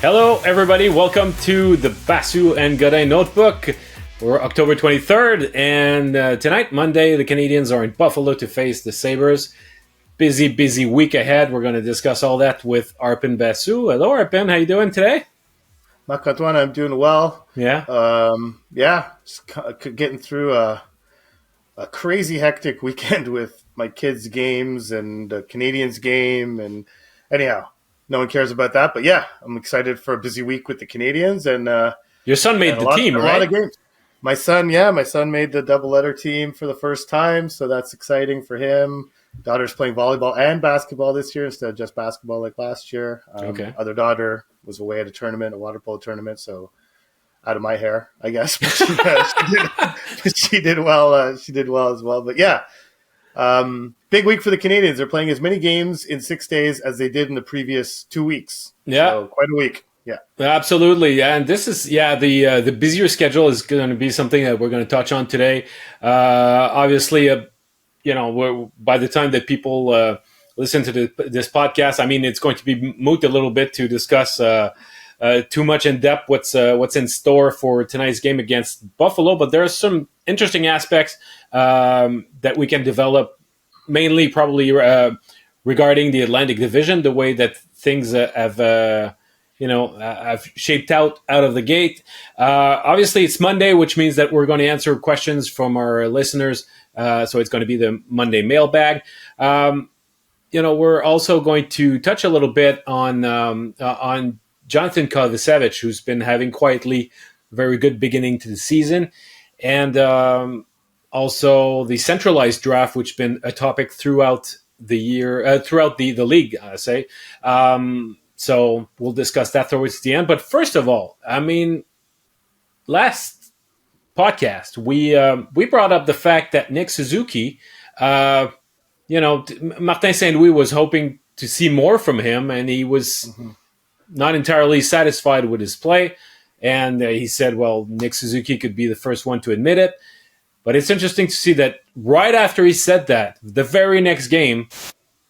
Hello, everybody. Welcome to the Basu and Godin Notebook. We're October 23rd, and tonight, Monday, the Canadians are in Buffalo to face the Sabres. Busy week ahead. We're going to discuss all that with Arpin Basu. Hello, Arpin. How you doing today? Marc-Antoine, I'm doing well. Yeah. Just getting through a crazy hectic weekend with my kids' games and the Canadians game. And anyhow, no one cares about that. But yeah, I'm excited for a busy week with the Canadians and Your son made a the team, a right? lot of games. My son made the double-letter team for the first time, so that's exciting for him. Daughter's playing volleyball and basketball this year instead of just basketball like last year. Okay. Other daughter was away at a water polo tournament, so out of my hair, I guess. But she did well. She did well as well. But yeah, big week for the Canadians. They're playing as many games in 6 days as they did in the previous 2 weeks. Yeah. So quite a week. Yeah. Absolutely. And this is, the busier schedule is going to be something that we're going to touch on today. Obviously, by the time that people listen to this podcast, I mean, it's going to be moot a little bit to discuss too much in depth what's in store for tonight's game against Buffalo. But there are some interesting aspects that we can develop, mainly probably regarding the Atlantic Division, the way that things have shaped out of the gate. Obviously, it's Monday, which means that we're going to answer questions from our listeners. So it's going to be the Monday mailbag. We're also going to touch a little bit on Johnathan Kovacevic, who's been having quietly a very good beginning to the season, and also the centralized draft, which has been a topic throughout the year, throughout the league, I say. So we'll discuss that towards the end. But first of all, I mean, last podcast, we brought up the fact that Nick Suzuki, Martin St. Louis was hoping to see more from him, and he was not entirely satisfied with his play. And he said, well, Nick Suzuki could be the first one to admit it. But it's interesting to see that right after he said that, the very next game,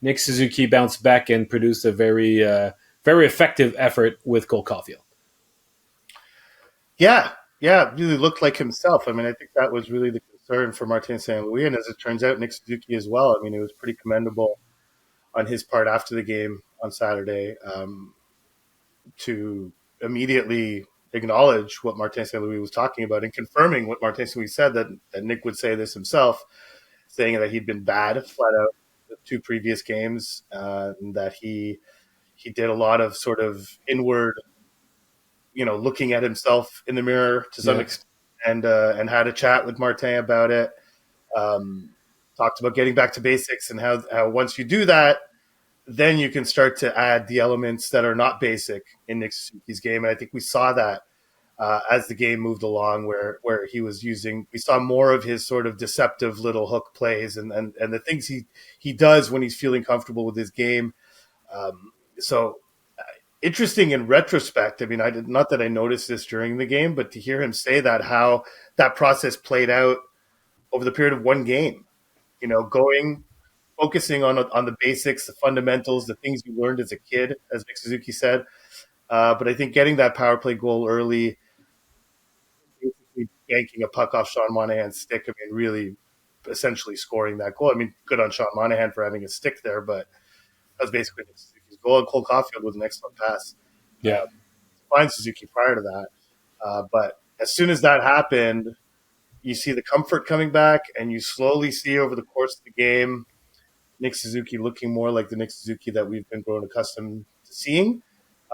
Nick Suzuki bounced back and produced a very effective effort with Cole Caulfield. Yeah, really looked like himself. I mean, I think that was really the concern for Martin St. Louis, and as it turns out, Nick Suzuki as well. I mean, it was pretty commendable on his part after the game on Saturday to immediately acknowledge what Martin St. Louis was talking about and confirming what Martin St. Louis said, that Nick would say this himself, saying that he'd been bad flat out the 2 previous games, and that he did a lot of sort of inward, looking at himself in the mirror to some extent, and had a chat with Martin about it. Talked about getting back to basics and how once you do that, then you can start to add the elements that are not basic in Nick Suzuki's game. And I think we saw that as the game moved along, where we saw more of his sort of deceptive little hook plays and the things he does when he's feeling comfortable with his game. So interesting in retrospect. I mean, not that I noticed this during the game, but to hear him say that, how that process played out over the period of one game, focusing on the basics, the fundamentals, the things you learned as a kid, as Nick Suzuki said. But I think getting that power play goal early, basically yanking a puck off Sean Monahan's stick, I mean, really essentially scoring that goal. I mean, good on Sean Monahan for having a stick there, but that was basically Nick Suzuki's goal. And Cole Caulfield was an excellent pass. Yeah. Find Suzuki prior to that. But as soon as that happened, you see the comfort coming back, and you slowly see over the course of the game Nick Suzuki looking more like the Nick Suzuki that we've been grown accustomed to seeing.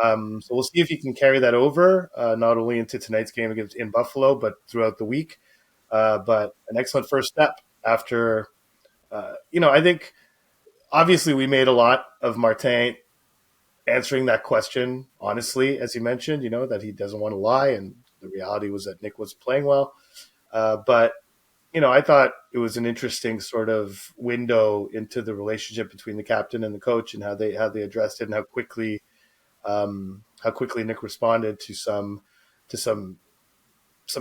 So we'll see if he can carry that over, not only into tonight's game in Buffalo, but throughout the week. But an excellent first step after, I think obviously we made a lot of Martin answering that question honestly, as he mentioned, that he doesn't want to lie. And the reality was that Nick was playing well. But I thought it was an interesting sort of window into the relationship between the captain and the coach, and how they addressed it, and how quickly Nick responded to some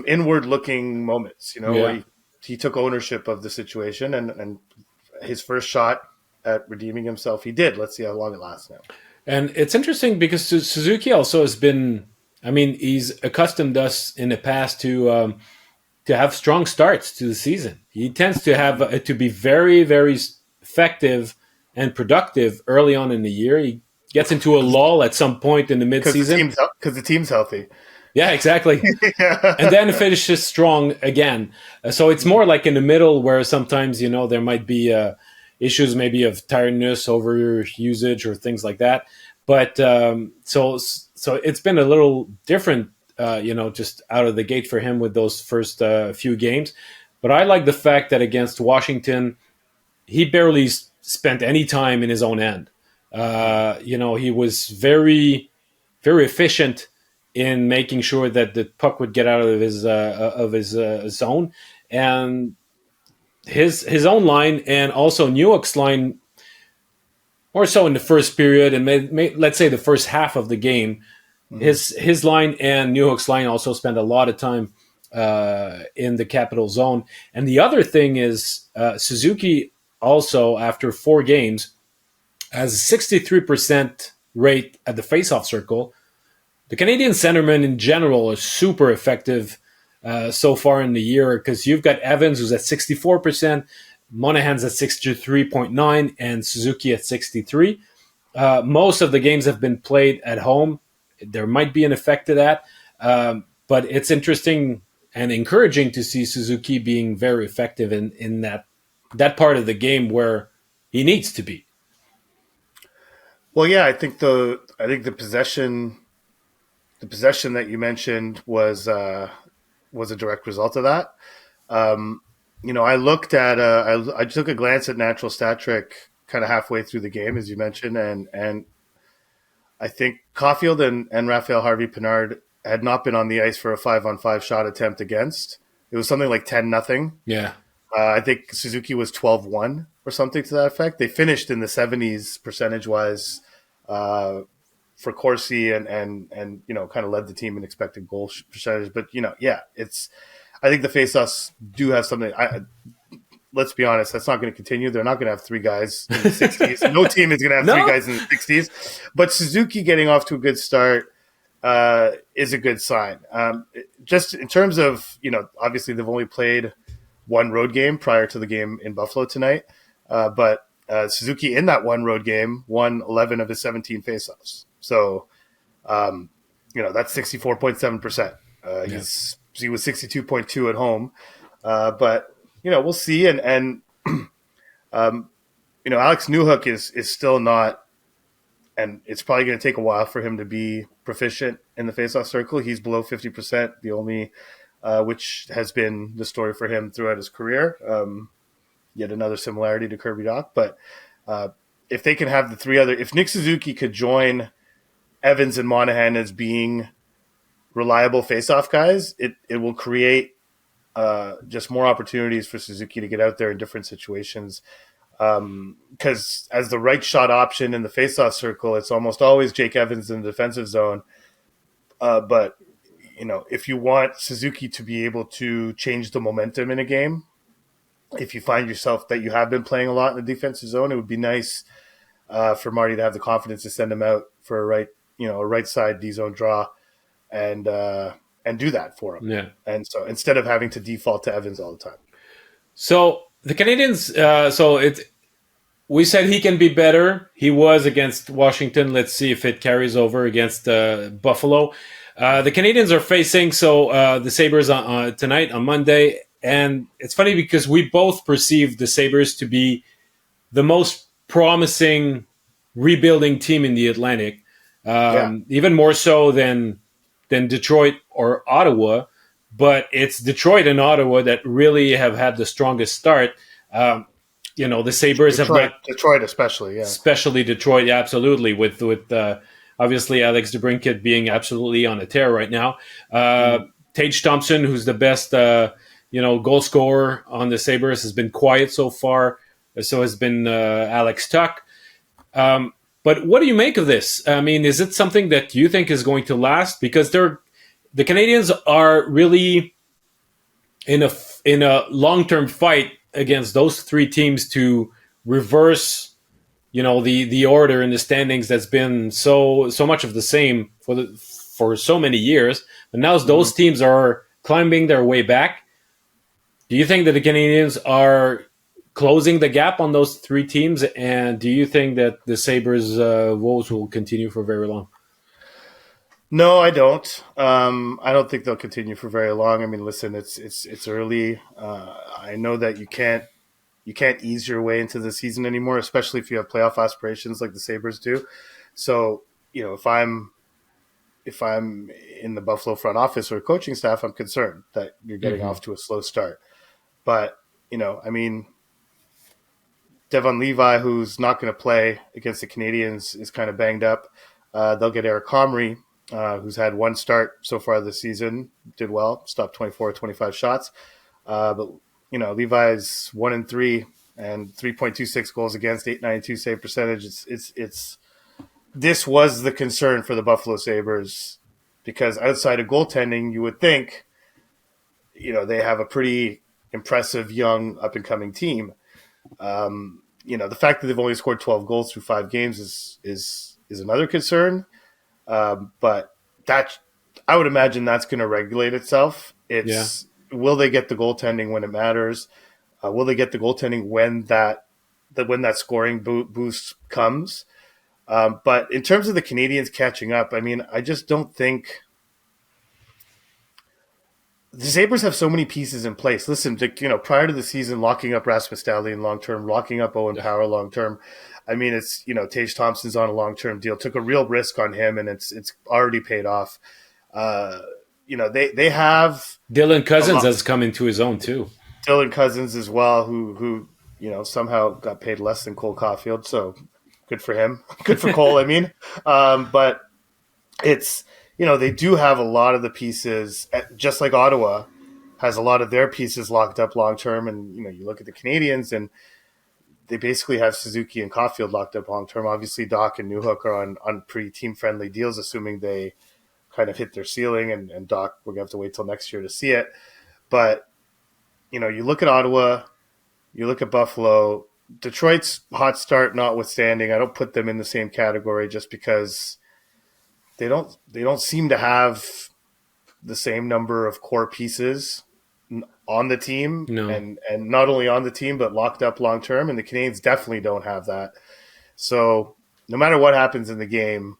inward looking moments, where he took ownership of the situation, and his first shot at redeeming himself, he did. Let's see how long it lasts now. And it's interesting because Suzuki also has been. I mean, he's accustomed us in the past to have strong starts to the season. He tends to have to be very, very effective and productive early on in the year. He gets into a lull at some point in the midseason. Because the team's healthy. Yeah, exactly. And Yeah. then finishes strong again. So it's more like in the middle where sometimes there might be issues maybe of tiredness, over usage, or things like that. But so it's been a little different, just out of the gate for him with those first few games. But I like the fact that against Washington, he barely spent any time in his own end. He was very, very efficient in making sure that the puck would get out of his zone, and his own line, and also Newark's line, more so in the first period, and let's say the first half of the game. Mhm. His line and Newhook's line also spend a lot of time in the capital zone. And the other thing is Suzuki also, after 4 games, has a 63% rate at the faceoff circle. The Canadian centermen in general are super effective so far in the year, because you've got Evans, who's at 64%, Monahan's at 63.9, and Suzuki at 63. Most of the games have been played at home. There might be an effect to that, but it's interesting and encouraging to see Suzuki being very effective in that part of the game where he needs to be. Well, yeah, I think the possession that you mentioned was a direct result of that. Um, I looked at I took a glance at natural stat trick kind of halfway through the game, as you mentioned, and I think Caulfield and Raphael Harvey Pinard had not been on the ice for a 5-on-5 shot attempt against. It was something like 10-0. Yeah, I think Suzuki was 12-1 or something to that effect. They finished in the 70s percentage wise for Corsi, and kind of led the team in expected goal percentage. But yeah, it's I think the faceoffs do have something. Let's be honest, that's not going to continue. They're not going to have three guys in the 60s. No team is going to have three no, guys in the 60s. But Suzuki getting off to a good start is a good sign. Just in terms of, obviously they've only played one road game prior to the game in Buffalo tonight. But Suzuki in that one road game won 11 of his 17 faceoffs. So, that's 64.7%. yeah. He was 62.2 at home. But we'll see. And Alex Newhook is still not, and it's probably going to take a while for him to be proficient in the faceoff circle. He's below 50%, the only, which has been the story for him throughout his career. Yet another similarity to Kirby Doc. But if they can have if Nick Suzuki could join Evans and Monahan as being reliable faceoff guys, it will create just more opportunities for Suzuki to get out there in different situations. Because as the right shot option in the faceoff circle, it's almost always Jake Evans in the defensive zone. But if you want Suzuki to be able to change the momentum in a game, if you find yourself that you have been playing a lot in the defensive zone, it would be nice for Marty to have the confidence to send him out for a right side D zone draw, and do that for him. Yeah. And so instead of having to default to Evans all the time. So the Canadians, we said he can be better. He was against Washington. Let's see if it carries over against Buffalo. The Canadians are facing the Sabres tonight on Monday, and it's funny because we both perceive the Sabres to be the most promising rebuilding team in the Atlantic, Yeah, even more so than Detroit or Ottawa. But it's Detroit and Ottawa that really have had the strongest start. The Sabres have got, Detroit especially. Yeah. especially Detroit, yeah, absolutely, with obviously Alex DeBrincat being absolutely on a tear right now. Tage Thompson, who's the best goal scorer on the Sabres, has been quiet so far. So has been Alex Tuck. But what do you make of this? I mean, is it something that you think is going to last? Because the Canadians are really in a long term fight against those three teams to reverse the order in the standings that's been so much of the same for so many years. But now Mhm. those teams are climbing their way back. Do you think that the Canadians are closing the gap on those three teams? And do you think that the Sabres' woes will continue for very long? No, I don't. I don't think they'll continue for very long. I mean, listen, it's early. I know that you can't ease your way into the season anymore, especially if you have playoff aspirations like the Sabres do. So, if I'm in the Buffalo front office or coaching staff, I'm concerned that you're getting Mm-hmm. off to a slow start. But, I mean, Devon Levi, who's not going to play against the Canadians, is kind of banged up. They'll get Eric Comrie, who's had one start so far this season, did well, stopped 24 or 25 shots. But Levi's 1-3 and 3.26 goals against, 892 save percentage. It's this was the concern for the Buffalo Sabres because outside of goaltending, you would think they have a pretty impressive young up and coming team. The fact that they've only scored 12 goals through 5 games is another concern. But that I would imagine that's going to regulate itself. Yeah. It's will they get the goaltending when it matters? Will they get the goaltending when that scoring boost comes? But in terms of the Canadians catching up, I mean, I just don't think the Sabres have so many pieces in place. Listen, prior to the season, locking up Rasmus Dahlin long term, locking up Owen Yeah. Power long term. I mean, it's Tage Thompson's on a long term deal. Took a real risk on him, and it's already paid off. They have Dylan a Cousins lot. has come into his own too. Dylan Cousins as well, who somehow got paid less than Cole Caulfield. So good for him. Good for Cole. I mean, but it's they do have a lot of the pieces, just like Ottawa has a lot of their pieces locked up long term. And you look at the Canadians, and they basically have Suzuki and Caulfield locked up long term. Obviously, Doc and Newhook are on pretty team friendly deals, assuming they kind of hit their ceiling. And Doc, we're gonna have to wait till next year to see it. But you look at Ottawa, you look at Buffalo. Detroit's hot start notwithstanding, I don't put them in the same category just because they don't seem to have the same number of core pieces on the team, No. and not only on the team but locked up long term. And the Canadians definitely don't have that. So no matter what happens in the game,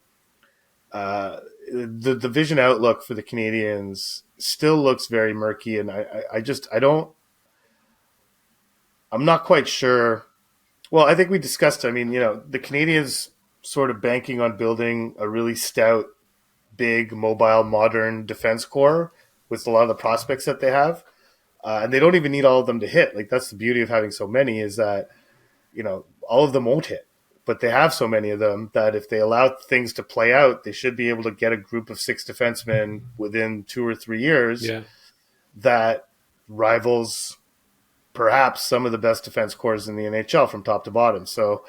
the division outlook for the Canadians still looks very murky, and I'm not quite sure. Well, I think we discussed. I mean, the Canadians sort of banking on building a really stout, big, mobile, modern defense core with a lot of the prospects that they have. And they don't even need all of them to hit. Like, that's the beauty of having so many, is that, all of them won't hit. But they have so many of them that if they allow things to play out, they should be able to get a group of 6 defensemen within 2 or 3 years Yeah. that rivals perhaps some of the best defense cores in the NHL from top to bottom. So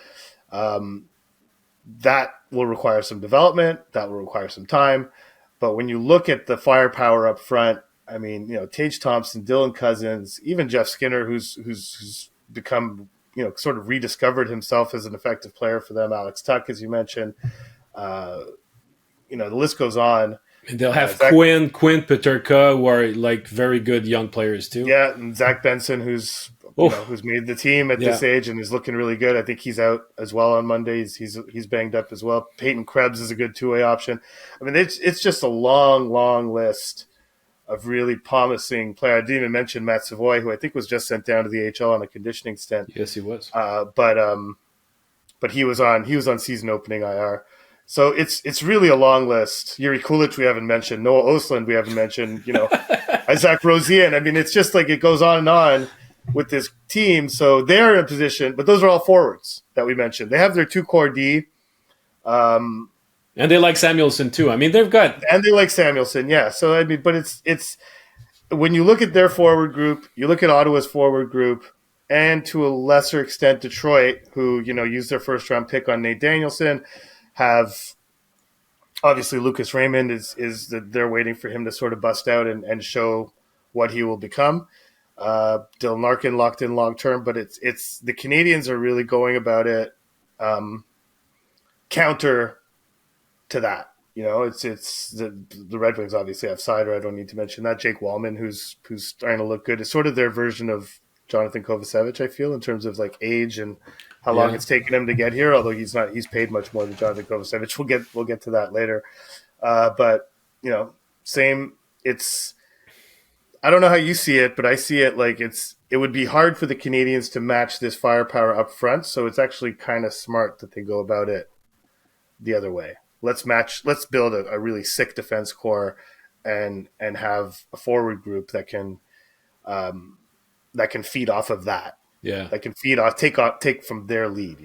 that will require some development. That will require some time. But when you look at the firepower up front, I mean, Tage Thompson, Dylan Cousins, even Jeff Skinner, who's become, sort of rediscovered himself as an effective player for them. Alex Tuck, as you mentioned, uh, the list goes on. And they'll have Zach, Quinn Peterka, who are like very good young players too. yeah, and Zach Benson, who's Oh, who's made the team at yeah. this age and is looking really good. I think he's out as well on Mondays. He's banged up as well. Peyton Krebs is a good 2-way option. I mean, it's just a long list of really promising players. I didn't even mention Matt Savoy, who I think was just sent down to the AHL on a conditioning stint. Yes, he was. But he was on season opening IR. So it's really a long list. Yuri Kulich we haven't mentioned. Noah Osland we haven't mentioned. Isaac Rosian. I mean, it's just like it goes on and on with this team. So they're in a position, but those are all forwards that we mentioned. They have their 2 core D. And they like Samuelson too. I mean, they've got. And they like Samuelson, yeah. So I mean, but it's when you look at their forward group, you look at Ottawa's forward group, and to a lesser extent Detroit, who used their first round pick on Nate Danielson, have obviously Lucas Raymond is they're waiting for him to sort of bust out and show what he will become. Dylan Larkin locked in long term, but it's the Canadians are really going about it counter to that. It's the Red Wings obviously have Sider. I don't need to mention that. Jake Wallman, who's starting to look good, is sort of their version of Johnathan Kovacevic. I feel in terms of like age and how long it's taken him to get here. Although he's paid much more than Johnathan Kovacevic. We'll get to that later. But same. It's I don't know how you see it, but I see it like it would be hard for the Canadians to match this firepower up front. So it's actually kind of smart that they go about it the other way. Let's build a really sick defense core and have a forward group that can feed off of that. Yeah. That can take from their lead,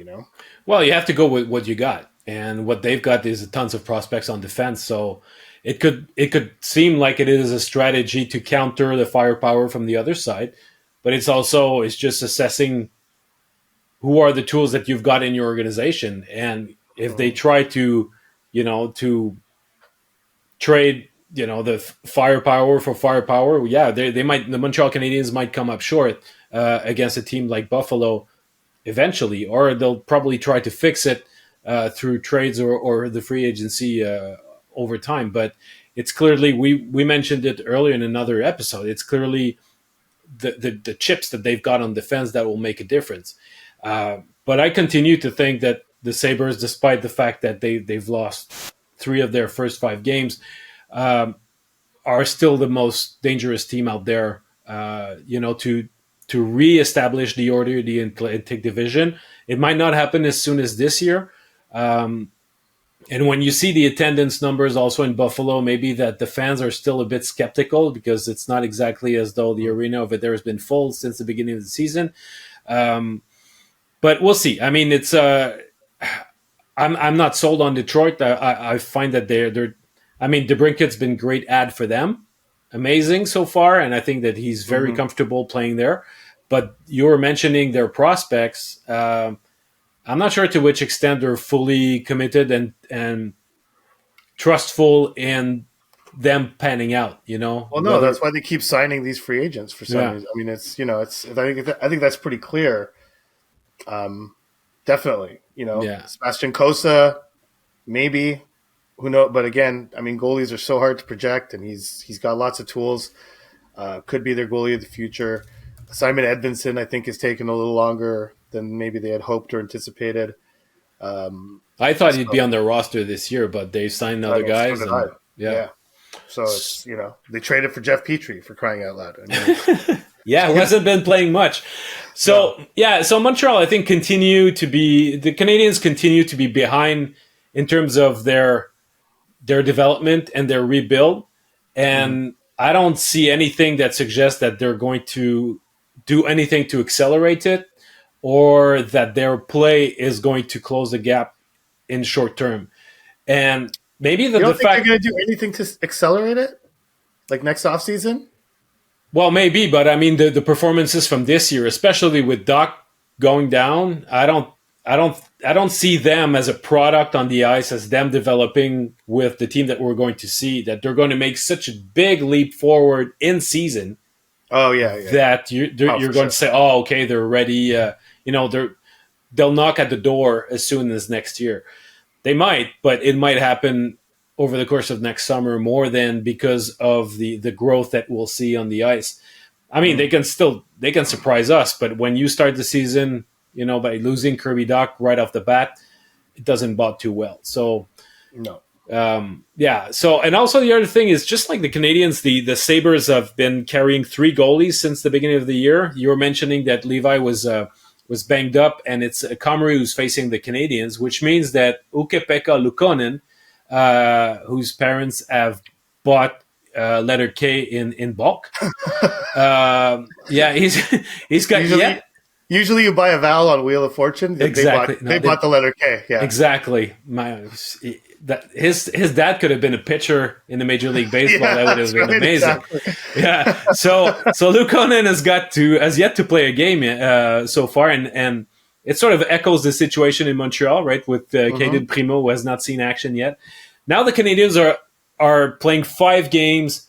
Well, you have to go with what you got. And what they've got is tons of prospects on defense. So it could seem like it is a strategy to counter the firepower from the other side, but it's just assessing who are the tools that you've got in your organization. And if they try to trade, the firepower for firepower, yeah, the Montreal Canadiens might come up short against a team like Buffalo eventually, or they'll probably try to fix it through trades or the free agency over time. But it's clearly, we mentioned it earlier in another episode, it's clearly the chips that they've got on defense that will make a difference. But I continue to think that the Sabres, despite the fact that they've lost 3 of their first 5 games, are still the most dangerous team out there, to reestablish the order, the Atlantic Division. It might not happen as soon as this year. And when you see the attendance numbers also in Buffalo, maybe that the fans are still a bit skeptical because it's not exactly as though the arena over there has been full since the beginning of the season. But we'll see. I mean, it's I'm not sold on Detroit. I find that they're I mean, DeBrincat's been great ad for them, amazing so far, and I think that he's very comfortable playing there. But you were mentioning their prospects. I'm not sure to which extent they're fully committed and trustful in them panning out. Well, no, that's why they keep signing these free agents for some reason. I mean, I think that's pretty clear. Definitely, Sebastian Cossa, maybe, who knows? But again, I mean, goalies are so hard to project, and he's got lots of tools. Could be their goalie of the future. Simon Edvinsson, I think, has taken a little longer than maybe they had hoped or anticipated. I thought he'd be on their roster this year, but they signed other guys. So yeah. So it's they traded for Jeff Petrie, for crying out loud. I mean, yeah, he hasn't been playing much. So so Montreal, I think, the Canadians continue to be behind in terms of their development and their rebuild, and I don't see anything that suggests that they're going to do anything to accelerate it, or that their play is going to close the gap in short term. And maybe you don't think they're going to do anything to accelerate it, like next offseason? Well, maybe, but I mean the performances from this year, especially with Doc going down, I don't see them as a product on the ice, as them developing with the team that we're going to see, that they're going to make such a big leap forward in season. Oh yeah. That you're going to say, oh, okay, they're ready. They'll knock at the door as soon as next year. They might, but it might happen over the course of next summer more than because of the growth that we'll see on the ice. I mean, they can surprise us, but when you start the season, by losing Kirby Dach right off the bat, it doesn't bode too well. So no. So, and also the other thing is, just like the Canadians, the Sabres have been carrying 3 goalies since the beginning of the year. You were mentioning that Levi was banged up, and it's Comrie who's facing the Canadians, which means that Ukko-Pekka Luukkonen, whose parents have bought letter K in bulk. He's got Usually you buy a vowel on Wheel of Fortune. Exactly. They bought the letter K. Yeah. Exactly. His dad could have been a pitcher in the Major League Baseball. That would have been amazing. Exactly. Yeah. So Luukkonen has yet to play a game so far, and it sort of echoes the situation in Montreal, right, with Caden Primo, who has not seen action yet. Now the Canadians are playing 5 games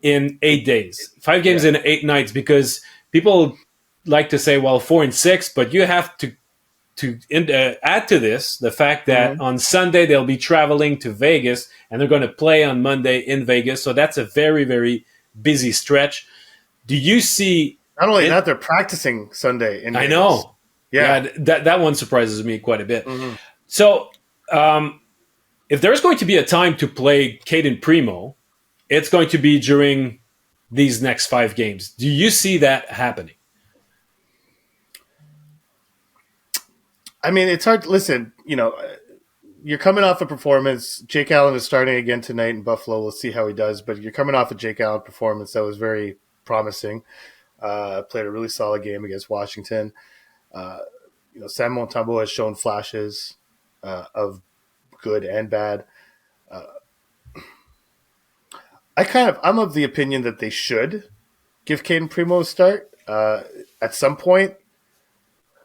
in 8 days, 5 games in 8 nights, because people like to say, well, 4 and 6, but you have to add to this the fact that Mm-hmm. on Sunday they'll be traveling to Vegas and they're going to play on Monday in Vegas. So that's a very, very busy stretch. Do you see Not only it? that, they're practicing Sunday in I Vegas. know. Yeah. Yeah, that one surprises me quite a bit. Mm-hmm. So if there's going to be a time to play Caden Primo, it's going to be during these next 5 games. Do you see that happening? I mean, it's hard to listen. You're coming off a performance. Jake Allen is starting again tonight in Buffalo. We'll see how he does, but you're coming off a Jake Allen performance that was very promising. Played a really solid game against Washington. Sam Montembeault has shown flashes of good and bad. I'm of the opinion that they should give Caden Primo a start at some point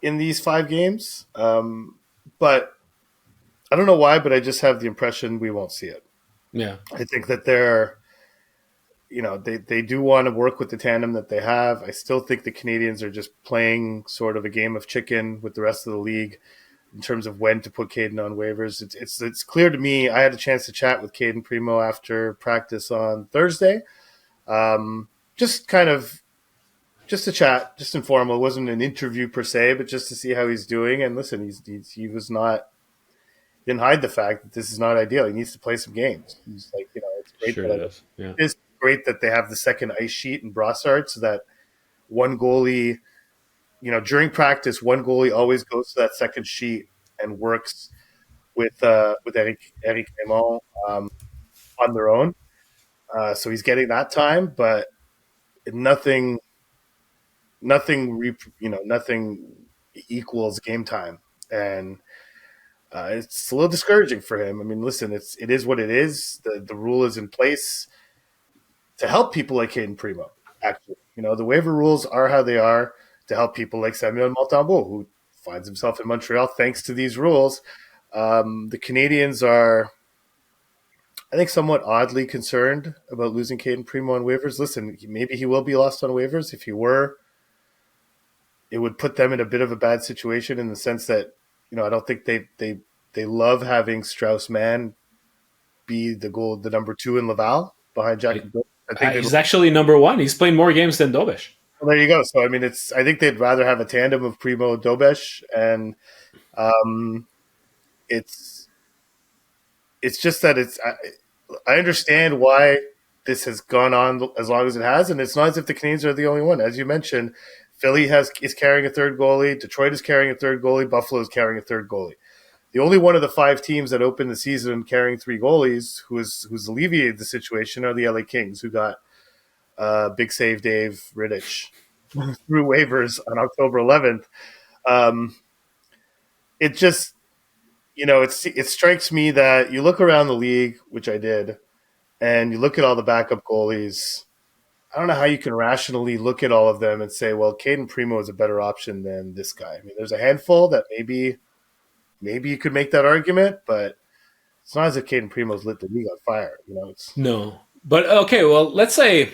in these 5 games. But I don't know why, but I just have the impression we won't see it. Yeah. I think that they do want to work with the tandem that they have. I still think the Canadians are just playing sort of a game of chicken with the rest of the league in terms of when to put Caden on waivers. It's clear to me. I had a chance to chat with Caden Primo after practice on Thursday. Just to chat, just informal. It wasn't an interview per se, but just to see how he's doing. And listen, he was not didn't hide the fact that this is not ideal. He needs to play some games. He's like, it's great Sure it is. Yeah. it's great that they have the second ice sheet in Brassard so that one goalie, during practice, one goalie always goes to that second sheet and works with Eric Raymond on their own. So he's getting that time, but nothing, nothing equals game time. And it's a little discouraging for him. I mean, listen, it is what it is. The rule is in place to help people like Caden Primo. Actually, the waiver rules are how they are to help people like Samuel Montembeault, who finds himself in Montreal thanks to these rules. The Canadians are, I think, somewhat oddly concerned about losing Caden Primo on waivers. Listen, maybe he will be lost on waivers. If he were, it would put them in a bit of a bad situation in the sense that I don't think they love having Strauss-Mann be the number 2 in Laval behind Jack. I think He's actually number 1. He's playing more games than Dobish. Well, there you go. So I mean, I think they'd rather have a tandem of Primo Dobesh, and it's just that I understand why this has gone on as long as it has, and it's not as if the Canadians are the only one. As you mentioned, Philly is carrying a third goalie, Detroit is carrying a third goalie, Buffalo is carrying a third goalie. The only one of the 5 teams that opened the season carrying 3 goalies who's alleviated the situation are the LA Kings, who got Big Save Dave Rittich through waivers on October 11th. It just, it strikes me that you look around the league, which I did, and you look at all the backup goalies. I don't know how you can rationally look at all of them and say, well, Caden Primo is a better option than this guy. I mean, there's a handful that maybe you could make that argument, but it's not as if Caden Primo's lit the league on fire. No. But okay, well, let's take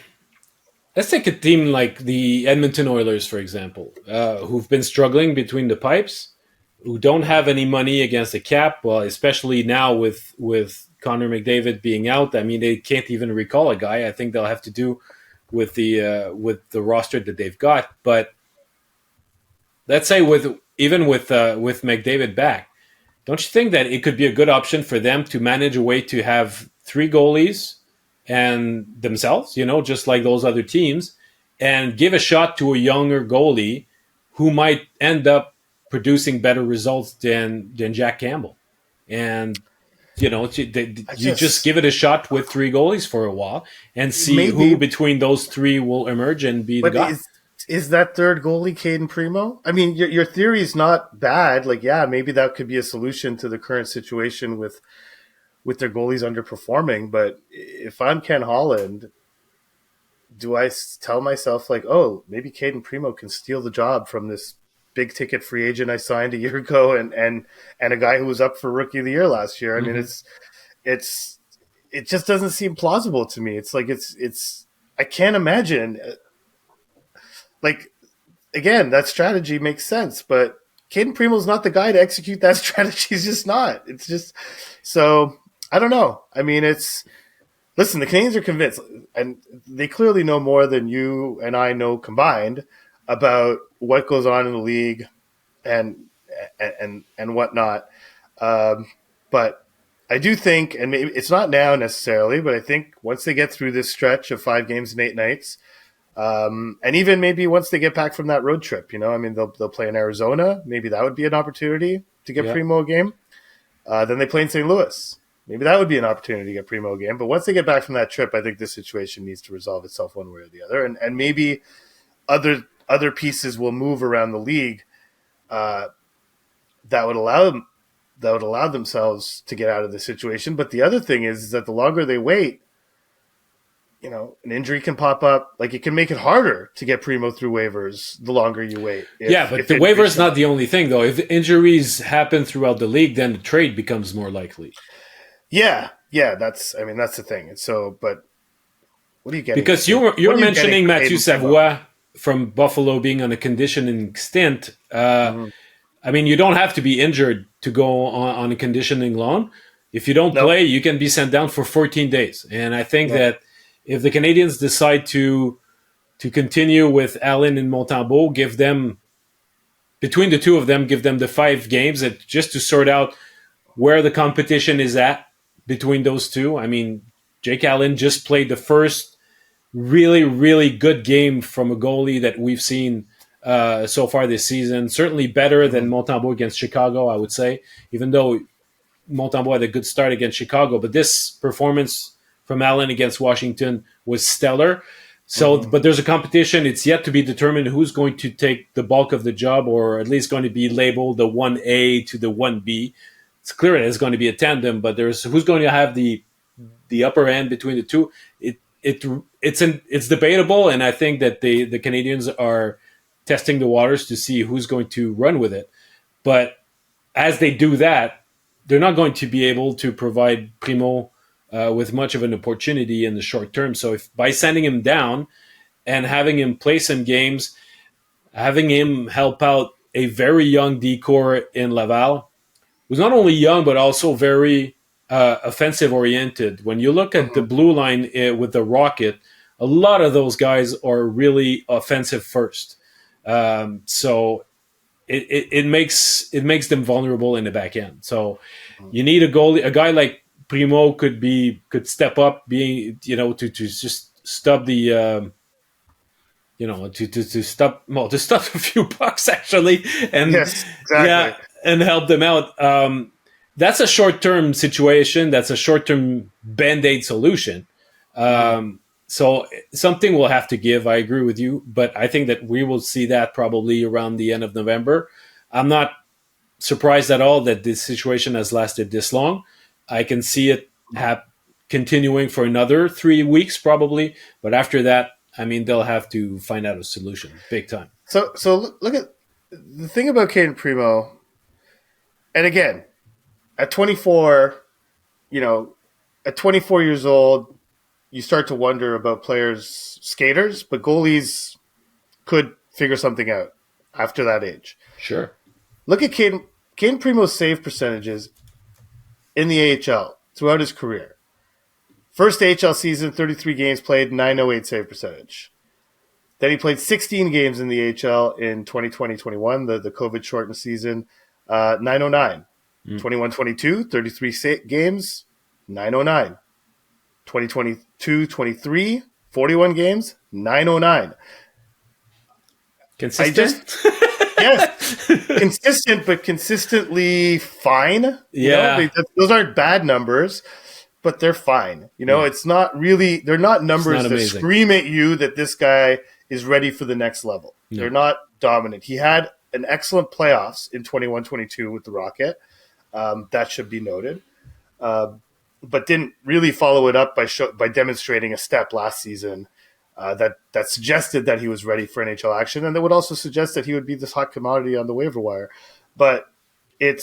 a team like the Edmonton Oilers, for example, who've been struggling between the pipes, who don't have any money against the cap. Well, especially now with Connor McDavid being out, I mean, they can't even recall a guy. I think they'll have to do with the roster that they've got. But let's say with McDavid back, don't you think that it could be a good option for them to manage a way to have 3 goalies and themselves, just like those other teams, and give a shot to a younger goalie who might end up producing better results than Jack Campbell? And you just give it a shot with 3 goalies for a while and see who between those 3 will emerge and be the guy. Is that third goalie Caden Primo? I mean, your theory is not bad. Like, yeah, maybe that could be a solution to the current situation with their goalies underperforming. But if I'm Ken Holland, do I tell myself like, oh, maybe Caden Primo can steal the job from this big ticket free agent I signed a year ago and a guy who was up for Rookie of the Year last year? I mean, it just doesn't seem plausible to me. It's like I can't imagine. Like, again, that strategy makes sense, but Caden Primo's not the guy to execute that strategy. He's just not. It's just so I don't know. I mean, listen. The Canadians are convinced, and they clearly know more than you and I know combined about what goes on in the league and whatnot. But I do think, and maybe it's not now necessarily, but I think once they get through this stretch of 5 games and 8 nights, and even maybe once they get back from that road trip, I mean, they'll play in Arizona. Maybe that would be an opportunity to get Primo a game. Then they play in St. Louis. Maybe that would be an opportunity to get Primo a game. But once they get back from that trip, I think this situation needs to resolve itself one way or the other. And maybe other pieces will move around the league that would allow themselves to get out of the situation. But the other thing is that the longer they wait, an injury can pop up. Like, it can make it harder to get Primo through waivers the longer you wait. But the waiver is not the only thing, though. If injuries happen throughout the league, then the trade becomes more likely. Yeah, that's the thing. And so, but what are you getting? Because you're mentioning Mathieu Savoie from Buffalo being on a conditioning stint. I mean, you don't have to be injured to go on a conditioning loan. If you don't play, you can be sent down for 14 days. And I think that if the Canadians decide to continue with Allen and Montembeault, give them, between the two of them, give them the 5 games just to sort out where the competition is at between those two. I mean, Jake Allen just played the first really, really good game from a goalie that we've seen so far this season. Certainly better than Montembeault against Chicago, I would say, even though Montembeault had a good start against Chicago. But this performance from Allen against Washington was stellar. So, but there's a competition. It's yet to be determined who's going to take the bulk of the job, or at least going to be labeled the 1A to the 1B. It's clear it's going to be a tandem, but there's who's going to have the upper end between the two. It's debatable, and I think that the Canadians are testing the waters to see who's going to run with it. But as they do that, they're not going to be able to provide Primo with much of an opportunity in the short term. So if by sending him down and having him play some games, having him help out a very young decor in Laval, who's not only young but also very offensive oriented. When you look at the blue line with the Rocket, a lot of those guys are really offensive first. So it makes them vulnerable in the back end. So you need a goalie, a guy like Primo could step up, being to just stop the to stop a few pucks actually, and yes, exactly. and help them out. That's a short-term situation. That's a short-term Band-Aid solution. So something will have to give. I agree with you, but I think that we will see that probably around the end of November. I'm not surprised at all that this situation has lasted this long. I can see it continuing for another 3 weeks probably, but after that, I mean, they'll have to find out a solution, big time. So look at the thing about Caden Primo, and again, at 24, at 24 years old, you start to wonder about players, skaters, but goalies could figure something out after that age. Sure. Look at Caden Primo's save percentages in the AHL throughout his career. First AHL season, 33 games played, 908 save percentage. Then he played 16 games in the AHL in 2020-21, the COVID shortened season, 909. 21-22, 33 games, 909. 2022-23, 41 games, 909. Consistent? Yes, consistent, but consistently fine. Yeah. Those aren't bad numbers, but they're fine. It's not really, they're not numbers that scream at you that this guy is ready for the next level. No. They're not dominant. He had an excellent playoffs in 21-22 with the Rocket. That should be noted. But didn't really follow it up by demonstrating a step last season that suggested that he was ready for NHL action, and that would also suggest that he would be this hot commodity on the waiver wire. But he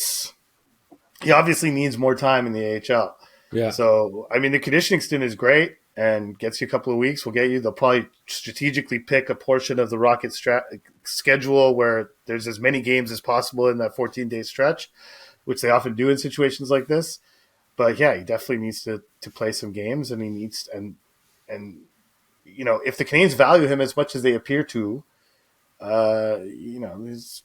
obviously needs more time in the AHL. Yeah. So, I mean, the conditioning stint is great, and gets you a couple of weeks. We'll get you. They'll probably strategically pick a portion of the Rockets schedule where there's as many games as possible in that 14-day stretch, which they often do in situations like this. But yeah, he definitely needs to play some games, and he needs and if the Canadiens value him as much as they appear to, the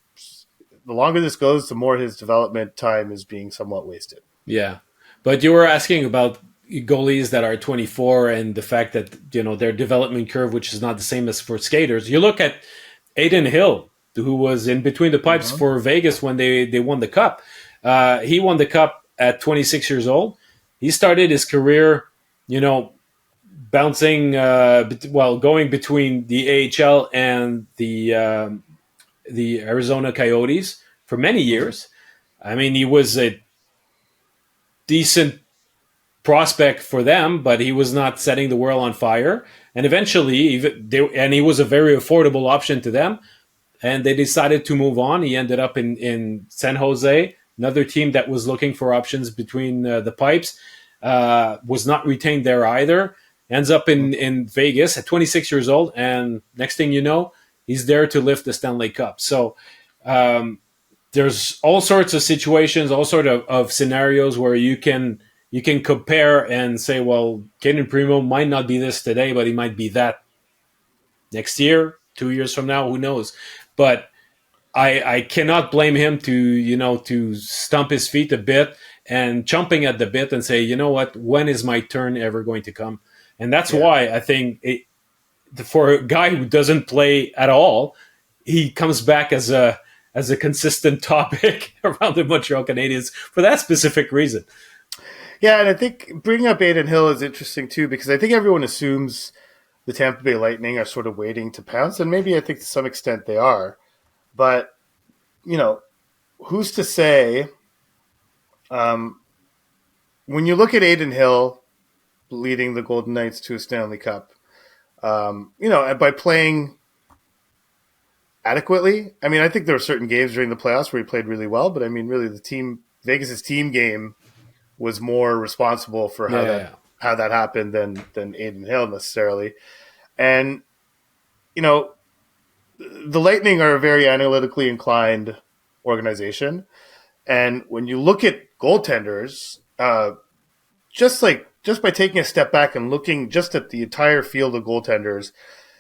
longer this goes, the more his development time is being somewhat wasted. Yeah, but you were asking about goalies that are 24 and the fact that their development curve, which is not the same as for skaters. You look at Adin Hill, who was in between the pipes Mm-hmm. for Vegas when they won the cup. He won the cup at 26 years old. He started his career, bouncing, going between the AHL and the Arizona Coyotes for many years. I mean, he was a decent prospect for them, but he was not setting the world on fire. And eventually, he was a very affordable option to them, and they decided to move on. He ended up in San Jose, another team that was looking for options between the pipes. Was not retained there either. Ends up in Vegas at 26 years old, and next thing you know, he's there to lift the Stanley Cup. So there's all sorts of situations, all sort of scenarios where you can compare and say, well, Caden Primo might not be this today, but he might be that next year, 2 years from now, who knows? But I cannot blame him to stump his feet a bit and chomping at the bit and say, you know what, when is my turn ever going to come? And that's why I think for a guy who doesn't play at all, he comes back as a consistent topic around the Montreal Canadiens for that specific reason. Yeah, and I think bringing up Adin Hill is interesting too, because I think everyone assumes the Tampa Bay Lightning are sort of waiting to pounce, and maybe I think to some extent they are. But, who's to say, when you look at Adin Hill leading the Golden Knights to a Stanley Cup, and by playing adequately, I mean, I think there were certain games during the playoffs where he played really well, but I mean, really Vegas' team game was more responsible for how that happened than Adin Hill necessarily. And, the Lightning are a very analytically inclined organization. And when you look at goaltenders, just by taking a step back and looking just at the entire field of goaltenders,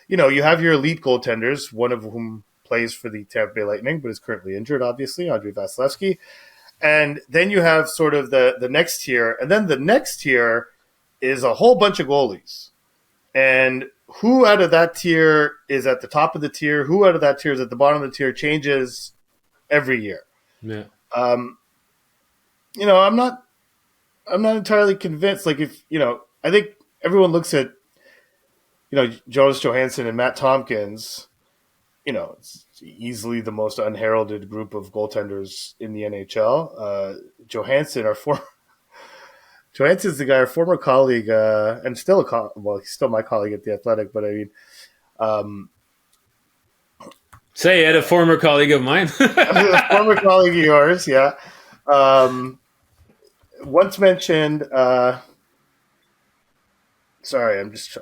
you have your elite goaltenders, one of whom plays for the Tampa Bay Lightning, but is currently injured, obviously, Andrei Vasilevsky. And then you have sort of the next tier. And then the next tier is a whole bunch of goalies. And who out of that tier is at the top of the tier, who out of that tier is at the bottom of the tier changes every year. Yeah. I'm not entirely convinced. Like I think everyone looks at, Jonas Johansson and Matt Tompkins, it's easily the most unheralded group of goaltenders in the NHL. Johansson's the guy, our former colleague, and still he's still my colleague at The Athletic, but I mean, say it, a former colleague of mine. a former colleague of yours, yeah. Once mentioned, sorry, I'm just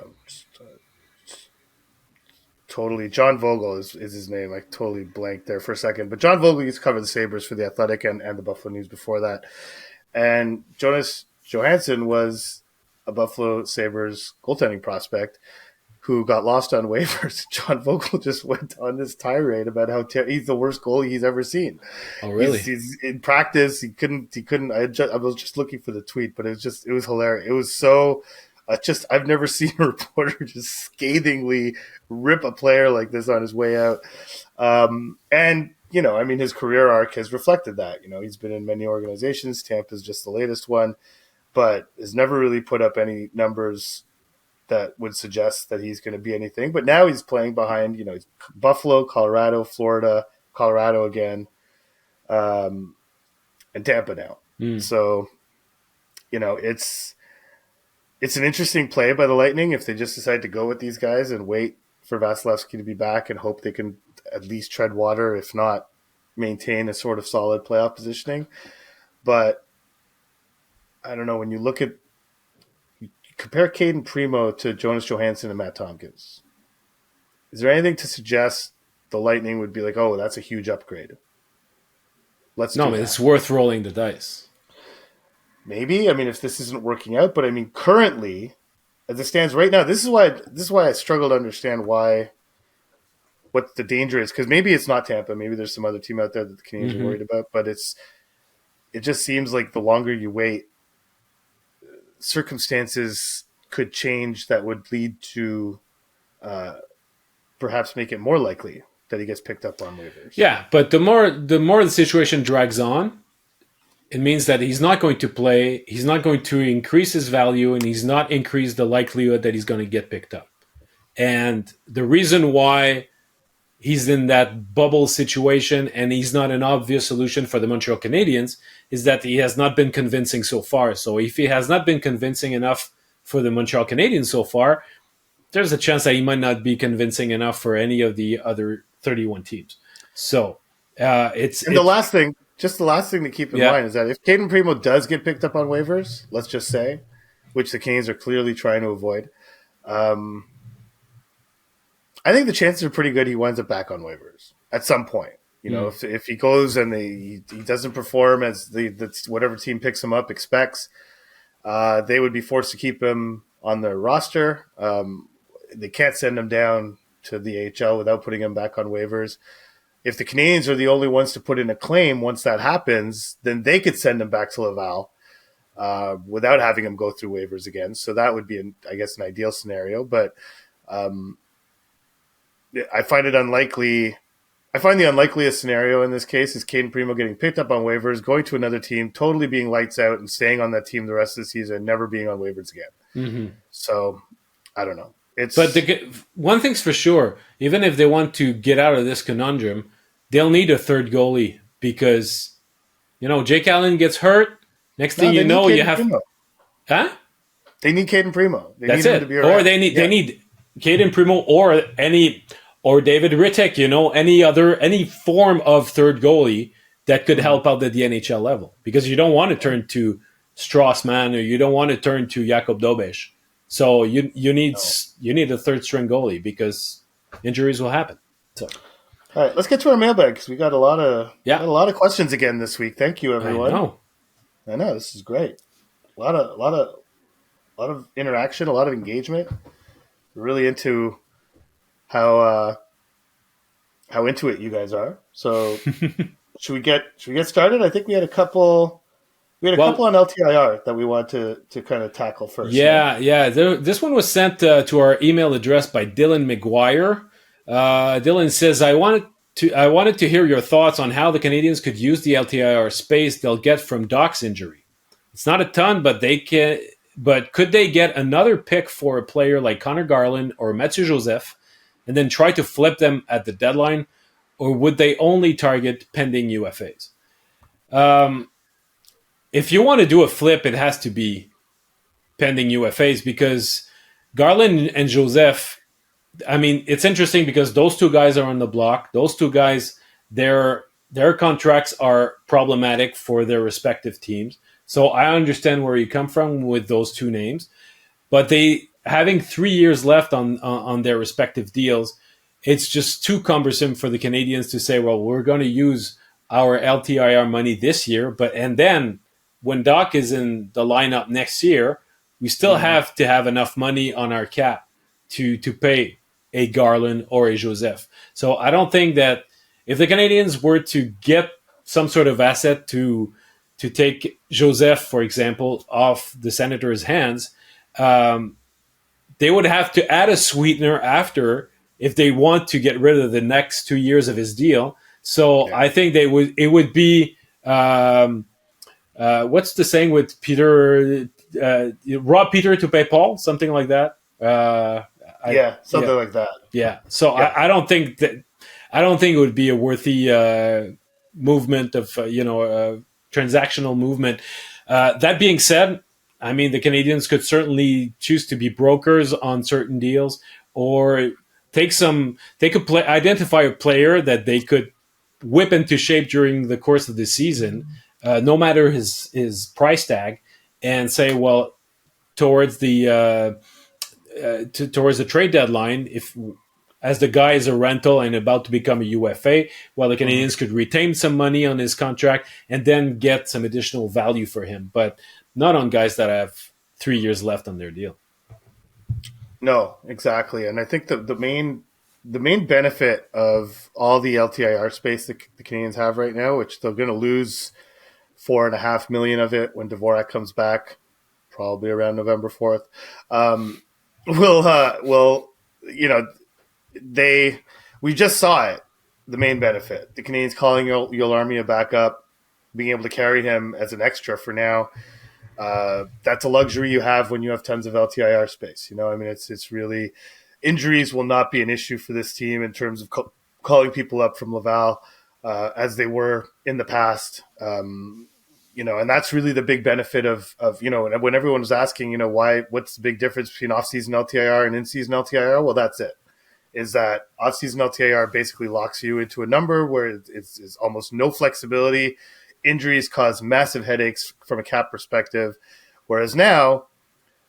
totally, John Vogel is his name. I totally blanked there for a second. But John Vogel used to cover the Sabres for The Athletic and the Buffalo News before that. And Jonas Johansson was a Buffalo Sabres goaltending prospect who got lost on waivers. John Vogel just went on this tirade about how he's the worst goalie he's ever seen. Oh, really? He's in practice, he couldn't. I was just looking for the tweet, but it was hilarious. It was so. I've never seen a reporter just scathingly rip a player like this on his way out. And, I mean, his career arc has reflected that. He's been in many organizations. Tampa's just the latest one, but has never really put up any numbers that would suggest that he's going to be anything. But now he's playing behind, he's Buffalo, Colorado, Florida, Colorado again, and Tampa now. So, it's an interesting play by the Lightning if they just decide to go with these guys and wait for Vasilevsky to be back and hope they can at least tread water, if not maintain a sort of solid playoff positioning. But I don't know, when you compare Caden Primo to Jonas Johansson and Matt Tompkins. Is there anything to suggest the Lightning would be like, oh, that's a huge upgrade? Let's No, do I mean, that. it's worth rolling the dice. Maybe. I mean, if this isn't working out, but I mean, currently, as it stands right now, this is why I struggle to understand what the danger is. Because maybe it's not Tampa. Maybe there's some other team out there that the Canadians are worried about. But it just seems like the longer you wait, circumstances could change that would lead to perhaps make it more likely that he gets picked up on waivers. Yeah, but the more the situation drags on, it means that he's not going to play, he's not going to increase his value, and he's not increase the likelihood that he's going to get picked up. And the reason why he's in that bubble situation and he's not an obvious solution for the Montreal Canadiens is that he has not been convincing so far. So if he has not been convincing enough for the Montreal Canadiens so far, there's a chance that he might not be convincing enough for any of the other 31 teams. So the last thing to keep in mind is that if Caden Primo does get picked up on waivers, let's just say, which the Canes are clearly trying to avoid, I think the chances are pretty good he winds up back on waivers at some point. You know, if he goes and he doesn't perform as whatever team picks him up expects, they would be forced to keep him on their roster. They can't send him down to the AHL without putting him back on waivers. If the Canadians are the only ones to put in a claim once that happens, then they could send him back to Laval without having him go through waivers again. So that would be, I guess, an ideal scenario. But I find it unlikely. I find the unlikeliest scenario in this case is Caden Primo getting picked up on waivers, going to another team, totally being lights out, and staying on that team the rest of the season, never being on waivers again. Mm-hmm. So, I don't know. But one thing's for sure, even if they want to get out of this conundrum, they'll need a third goalie because, Jake Allen gets hurt. Next thing you know, you have... Primo. Huh? They need Caden Primo. That's it. Or they need Caden Primo or David Rittek, any form of third goalie that could help out at the NHL level. Because you don't want to turn to Strassman or you don't want to turn to Jakob Dobesch. So you need a third string goalie because injuries will happen. So, all right, let's get to our mailbag because we got a lot of questions again this week. Thank you, everyone. I know this is great. A lot of interaction, a lot of engagement. We're really into how into it you guys are. So should we get started? I think we had a couple. We had a couple on LTIR that we want to kind of tackle first. Yeah. This one was sent to our email address by Dylan McGuire. Dylan says, I wanted to hear your thoughts on how the Canadians could use the LTIR space they'll get from Doc's injury. It's not a ton, but could they get another pick for a player like Connor Garland or Mathieu Joseph and then try to flip them at the deadline? Or would they only target pending UFAs? If you want to do a flip, it has to be pending UFAs because Garland and Joseph, I mean, it's interesting because those two guys are on the block. Those two guys, their contracts are problematic for their respective teams. So I understand where you come from with those two names. But they having 3 years left on their respective deals, it's just too cumbersome for the Canadians to say, well, we're going to use our LTIR money this year, and then when Doc is in the lineup next year, we still have to have enough money on our cap to pay a Garland or a Joseph. So I don't think that if the Canadians were to get some sort of asset to take Joseph, for example, off the Senators' hands, they would have to add a sweetener after if they want to get rid of the next 2 years of his deal. So I think it would be what's the saying with Peter? Rob Peter to pay Paul, something like that. Something like that. Yeah. So I don't think it would be a worthy movement of transactional movement. That being said, I mean the Canadians could certainly choose to be brokers on certain deals, or identify a player that they could whip into shape during the course of the season, no matter his price tag, and say, well, towards towards the trade deadline, if as the guy is a rental and about to become a UFA, while the Mhm. Canadians could retain some money on his contract and then get some additional value for him, but not on guys that have 3 years left on their deal. No, exactly. And I think the main benefit of all the LTIR space that the Canadians have right now, which they're going to lose 4.5 million of it when Dvorak comes back, probably around November 4th. Um, will you know they we just saw it. The main benefit, the Canadians calling Yolarmia back up, being able to carry him as an extra for now. That's a luxury you have when you have tons of LTIR space. I mean, it's really injuries will not be an issue for this team in terms of calling people up from Laval as they were in the past. And that's really the big benefit of when everyone was asking, what's the big difference between off-season LTIR and in-season LTIR? Well, that's it. Is that off-season LTIR basically locks you into a number where it's almost no flexibility. Injuries cause massive headaches from a cap perspective, whereas now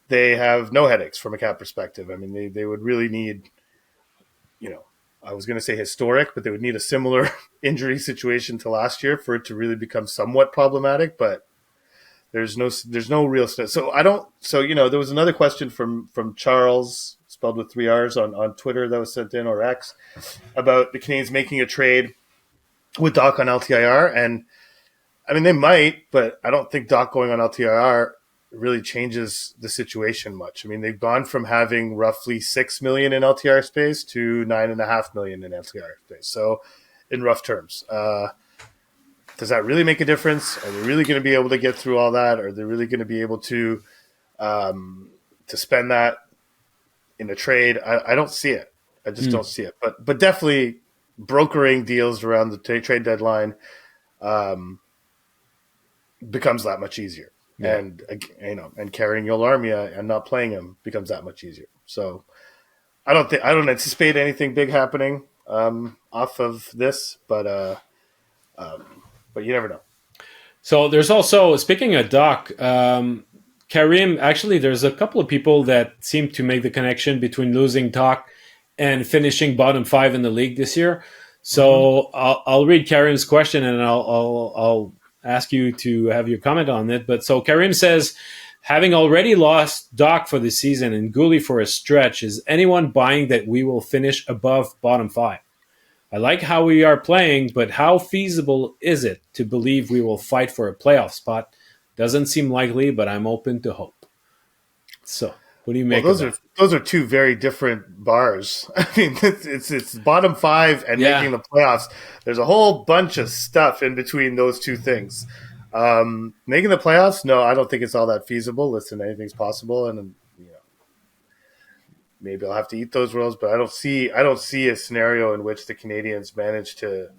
they have no headaches from a cap perspective. I mean, they would really need, I was going to say historic, but they would need a similar injury situation to last year for it to really become somewhat problematic. But there's no real stuff. So I don't. So there was another question from Charles, spelled with three R's, on Twitter that was sent in, or X, about the Canadians making a trade with Doc on LTIR. And I mean, they might, but I don't think Doc going on LTIR really changes the situation much. I mean, they've gone from having roughly 6 million in LTIR space to 9.5 million in LTIR space. So, in rough terms, does that really make a difference? Are they really going to be able to get through all that? Are they really going to be able to spend that in a trade? I don't see it. I just don't see it. But definitely brokering deals around the trade deadline becomes that much easier. Yeah. And carrying Yolarmia and not playing him becomes that much easier. So I don't anticipate anything big happening off of this, but you never know. So there's also, speaking of Doc, Karim, actually, there's a couple of people that seem to make the connection between losing Doc and finishing bottom five in the league this year. So I'll read Karim's question and I'll ask you to have your comment on it. But so Karim says, having already lost Doc for the season and Gooley for a stretch, is anyone buying that we will finish above bottom five? I like how we are playing, but how feasible is it to believe we will fight for a playoff spot? Doesn't seem likely, but I'm open to hope. So, what do you Well, make of those that? are those are two very different bars. I mean, it's bottom five and Yeah. making the playoffs. There's a whole bunch of stuff in between those two things. Making the playoffs, no, I don't think it's all that feasible. Listen, anything's possible, and maybe I'll have to eat those worlds, but I don't see a scenario in which the Canadians manage to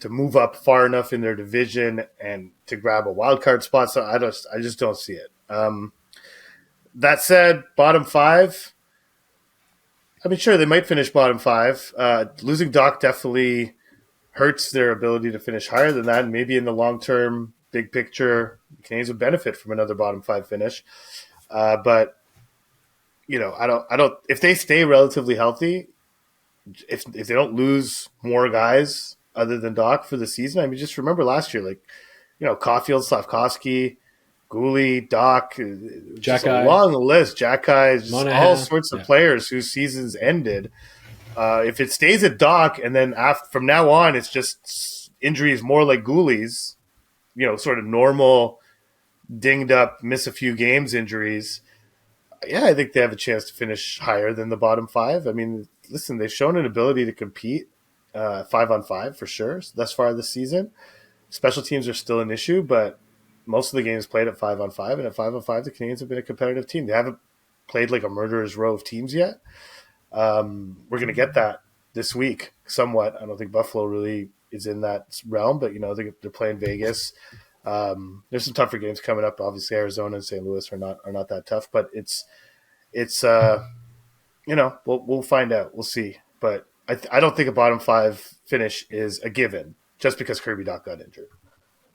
move up far enough in their division and to grab a wild card spot. So I just don't see it. That said, bottom five. I mean, sure, they might finish bottom five. Losing Doc definitely hurts their ability to finish higher than that. And maybe in the long term, big picture, the Canadians would benefit from another bottom five finish. But I don't. If they stay relatively healthy, if they don't lose more guys other than Doc for the season, I mean, just remember last year, like Caulfield, Slavkovsky, Gooley, Doc, just a Jacky, long list. Jacky, just all Monahan. sorts of Yeah. players whose seasons ended. If it stays at Doc, and then from now on, it's just injuries more like Gooley's, sort of normal, dinged up, miss a few games injuries. Yeah, I think they have a chance to finish higher than the bottom five. I mean, listen, they've shown an ability to compete 5-on-5 for sure thus far this season. Special teams are still an issue, but most of the games played at 5-on-5, and at 5-on-5, the Canadians have been a competitive team. They haven't played like a murderer's row of teams yet. We're going to get that this week somewhat. I don't think Buffalo really is in that realm, but they're playing Vegas. There's some tougher games coming up. Obviously, Arizona and St. Louis are not that tough, but it's we'll find out. We'll see, but I don't think a bottom five finish is a given just because Kirby Doc got injured.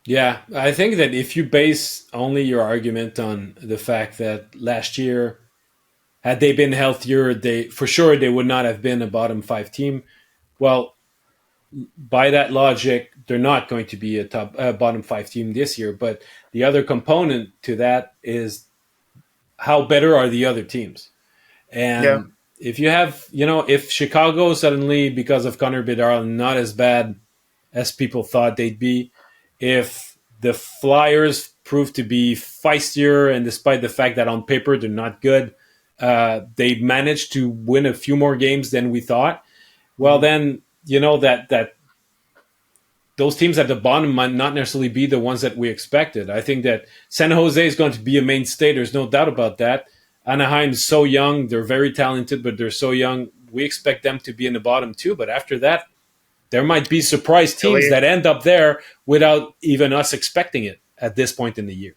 Yeah, I think that if you base only your argument on the fact that last year, had they been healthier, they for sure they would not have been a bottom five team. Well, by that logic, they're not going to be a top bottom five team this year. But the other component to that is how better are the other teams. Yeah, And if you have, if Chicago suddenly, because of Connor Bedard, not as bad as people thought they'd be, if the Flyers prove to be feistier, and despite the fact that on paper they're not good, they managed to win a few more games than we thought. Well, hmm then that those teams at the bottom might not necessarily be the ones that we expected. I think that San Jose is going to be a mainstay. There's no doubt about that. Anaheim's so young. They're very talented, but they're so young. We expect them to be in the bottom too. But after that, there might be surprise teams Philly, that end up there without even us expecting it at this point in the year.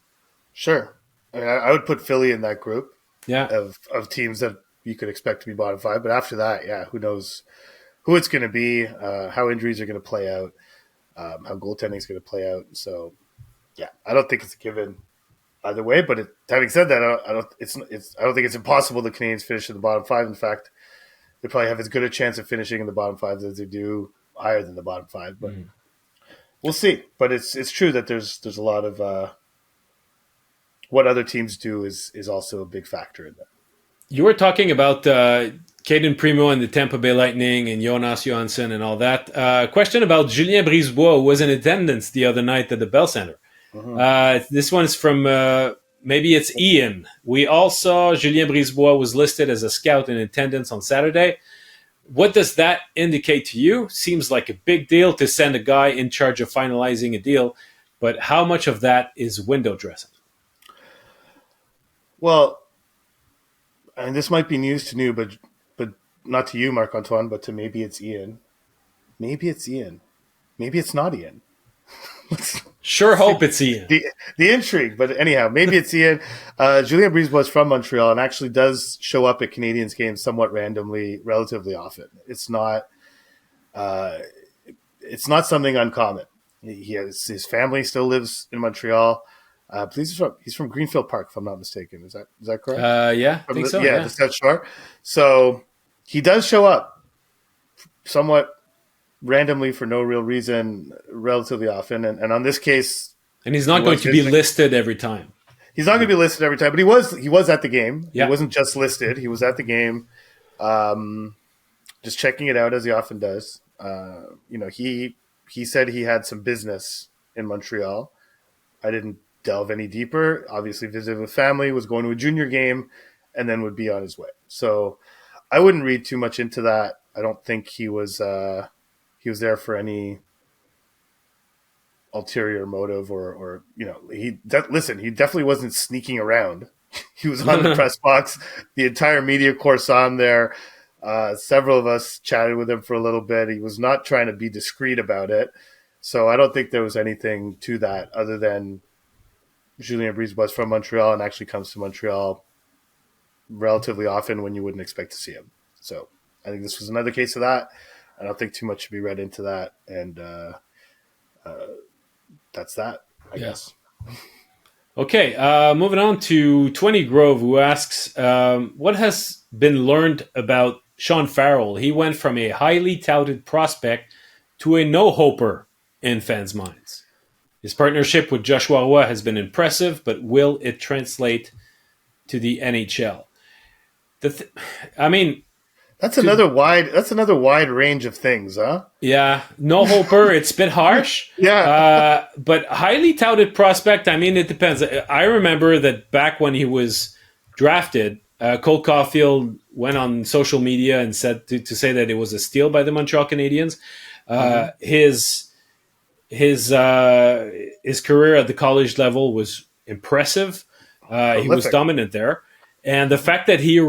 sure. I mean, I would put Philly in that group Yeah. of teams that you could expect to be bottom five. But after that, yeah, who knows who it's going to be, how injuries are going to play out, how goaltending is going to play out. So, yeah, I don't think it's a given either way. But having said that, I don't think it's impossible the Canadians finish in the bottom five. In fact, they probably have as good a chance of finishing in the bottom five as they do higher than the bottom five. But we'll see. But it's true that there's a lot of what other teams do is also a big factor in that. You were talking about Caden Primo and the Tampa Bay Lightning and Jonas Johansson and all that. Question about Julien Brisebois, who was in attendance the other night at the Bell Center. Mm-hmm. This one's from maybe it's Ian. We all saw Julien Brisebois was listed as a scout in attendance on Saturday. What does that indicate to you? Seems like a big deal to send a guy in charge of finalizing a deal, but how much of that is window dressing? Well, and this might be news to you, but not to you, Marc Antoine, but to maybe it's Ian. Maybe it's Ian. Maybe it's not Ian. Sure hope it's Ian. The intrigue, but anyhow, maybe it's Ian. Julien Brisebois is from Montreal and actually does show up at Canadiens games somewhat randomly, relatively often. Uh, it's not something uncommon. He has his family still lives in Montreal. Please, he's from Greenfield Park, if I'm not mistaken. Is that correct? Yeah, I think so. The South Shore. So he does show up somewhat randomly for no real reason, relatively often. And on this case, And he's not going to be listed every time. he's not going to be listed every time, but he was at the game. Yeah. He wasn't just listed; he was at the game, just checking it out as he often does. He said he had some business in Montreal. I didn't delve any deeper. Obviously, visited with family, was going to a junior game, and then would be on his way. So I wouldn't read too much into that. I don't think he was there for any ulterior motive or he definitely wasn't sneaking around. He was on the press box. The entire media corps saw him there. Several of us chatted with him for a little bit. He was not trying to be discreet about it. So I don't think there was anything to that other than Julien Brisebois from Montreal and actually comes to Montreal relatively often when you wouldn't expect to see him. So I think this was another case of that. I don't think too much should be read into that. And that's that, I guess. Okay, moving on to 20 Grove, who asks, what has been learned about Sean Farrell? He went from a highly touted prospect to a no-hoper in fans' minds. His partnership with Joshua Roy has been impressive, but will it translate to the NHL? I mean, That's another wide range of things, huh? yeah, no hoper. It's a bit harsh. Yeah. But highly touted prospect. I mean, it depends. I remember that back when he was drafted, Cole Caulfield went on social media and said to say that it was a steal by the Montreal Canadiens. His career at the college level was impressive. He was dominant there, and the fact that he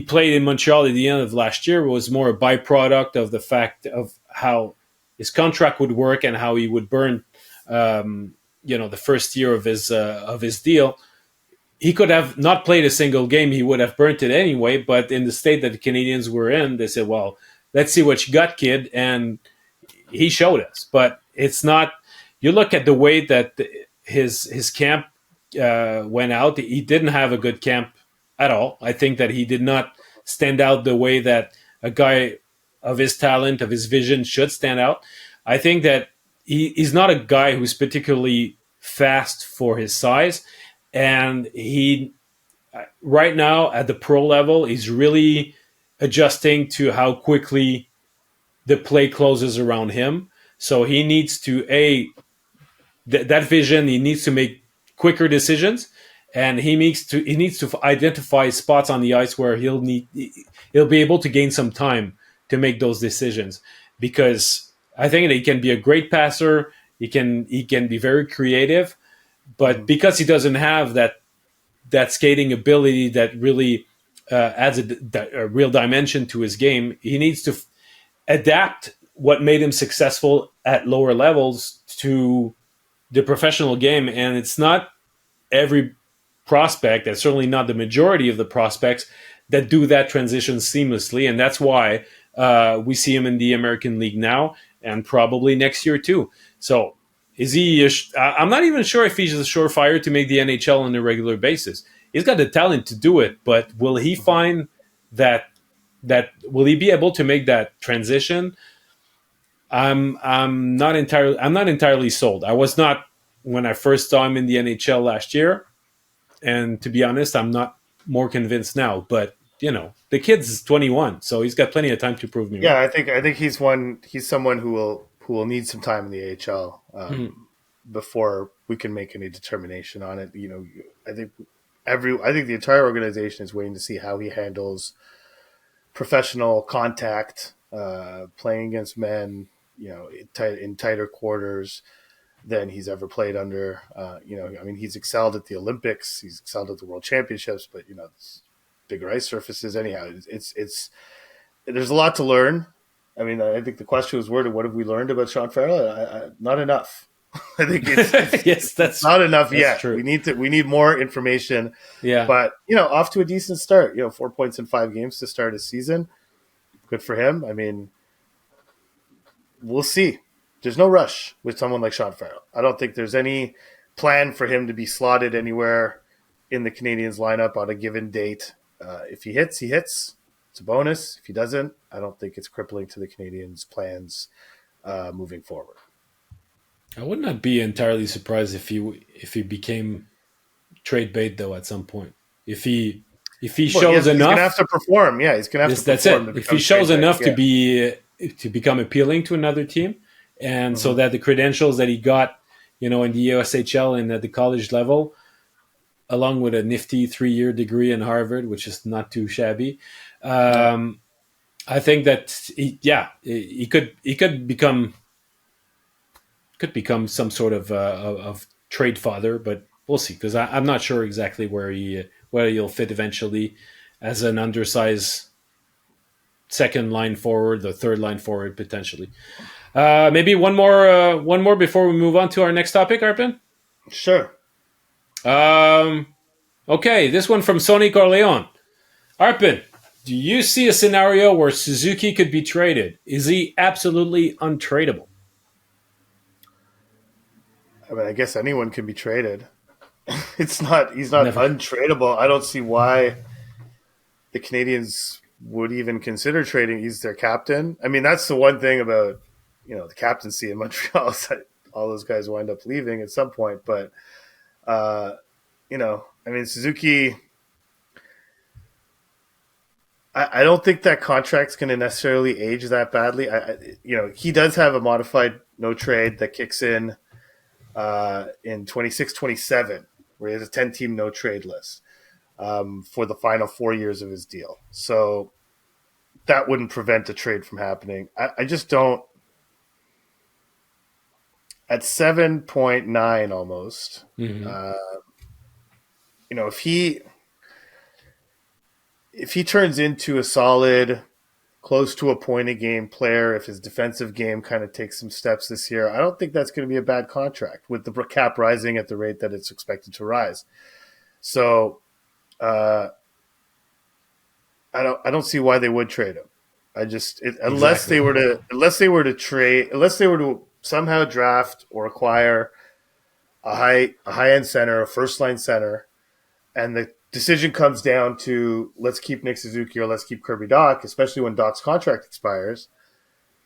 played in Montreal at the end of last year was more a byproduct of the fact of how his contract would work and how he would burn, the first year of his deal. He could have not played a single game; he would have burnt it anyway. But in the state that the Canadiens were in, they said, "Well, let's see what you got, kid," and he showed us. But it's not, you look at the way that his camp went out. He didn't have a good camp at all. I think that he did not stand out the way that a guy of his talent, of his vision, should stand out. I think that he's not a guy who's particularly fast for his size, and he right now at the pro level he's really adjusting to how quickly the play closes around him. So he needs to that vision. He needs to make quicker decisions, and he needs to identify spots on the ice where he'll be able to gain some time to make those decisions. Because I think that he can be a great passer. He can be very creative, but Mhm. because he doesn't have that skating ability that really adds a real dimension to his game, he needs to adapt what made him successful at lower levels to the professional game. And it's not every prospect, and certainly not the majority of the prospects, that do that transition seamlessly. And that's why we see him in the American League now and probably next year too. So is he? I'm not even sure if he's a surefire to make the NHL on a regular basis. He's got the talent to do it, but will he find that? That will he be able to make that transition? I'm not entirely sold. I was not when I first saw him in the NHL last year, and to be honest, I'm not more convinced now. But the kid's 21, so he's got plenty of time to prove me Yeah, wrong. I think he's someone who will need some time in the AHL Mhm. before we can make any determination on it. I think I think the entire organization is waiting to see how he handles professional contact, playing against men, in tighter quarters than he's ever played under. I mean, he's excelled at the Olympics, he's excelled at the World Championships, but it's bigger ice surfaces. Anyhow, it's there's a lot to learn. I mean, I think the question was worded, "What have we learned about Sean Farrell?" Not enough. I think Yes, it's not enough that's yet. true. We need more information. Yeah, But off to a decent start. 4 points in 5 games to start his season. Good for him. I mean, we'll see. There's no rush with someone like Sean Farrell. I don't think there's any plan for him to be slotted anywhere in the Canadiens lineup on a given date. If he hits, he hits. It's a bonus. If he doesn't, I don't think it's crippling to the Canadiens' plans moving forward. I would not be entirely surprised if he became trade bait though at some point. If he if he Well, shows he's going to have enough, to perform. Yeah, he's going to have to that's perform it. to If he become trade shows bait. enough Yeah. to become appealing to another team, and so Mm-hmm. that the credentials that he got, in the USHL and at the college level, along with a nifty 3-year degree in Harvard, which is not too shabby. Yeah. Um, I think that he could become some sort of trade father, but we'll see because I'm not sure exactly where he'll fit eventually as an undersized second line forward, the third line forward potentially. Maybe one more before we move on to our next topic, Arpin. Sure. Um, okay, this one from Sony Corleone. Arpin, do you see a scenario where Suzuki could be traded? Is he absolutely untradeable? I mean, I guess anyone can be traded. He's not Never. untradeable. I don't see why the Canadians would even consider trading. He's their captain. I mean, that's the one thing about the captaincy in Montreal is that all those guys wind up leaving at some point. But uh, I mean, Suzuki. I don't think that contract's going to necessarily age that badly. He does have a modified no trade that kicks in 26-27, where he has a 10-team no trade list for the final 4 years of his deal. So that wouldn't prevent a trade from happening. I just don't. At 7.9 almost, Mm-hmm. uh, if he turns into a solid, close to a point a game player, if his defensive game kind of takes some steps this year, I don't think that's going to be a bad contract with the cap rising at the rate that it's expected to rise. So uh, I don't see why they would trade him. Unless Exactly. they were to somehow draft or acquire a high end center, a first line center, and the decision comes down to let's keep Nick Suzuki or let's keep Kirby Dach, especially when Dach's contract expires.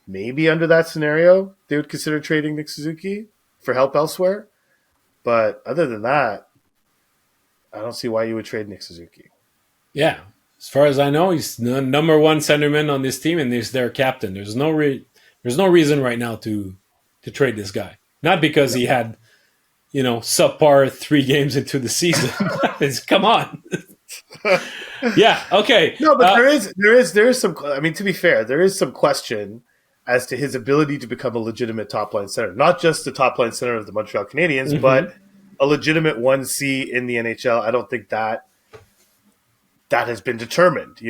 Maybe under that scenario, they would consider trading Nick Suzuki for help elsewhere. But other than that, I don't see why you would trade Nick Suzuki. Yeah, as far as I know, he's the number one centerman on this team, and he's their captain. There's no reason right now to trade this guy. Not because he had subpar 3 games into the season. Come on. Yeah. Okay. No, but there is some. I mean, to be fair, there is some question as to his ability to become a legitimate top line center, not just the top line center of the Montreal Canadiens, but a legitimate 1C in the NHL. I don't think that has been determined.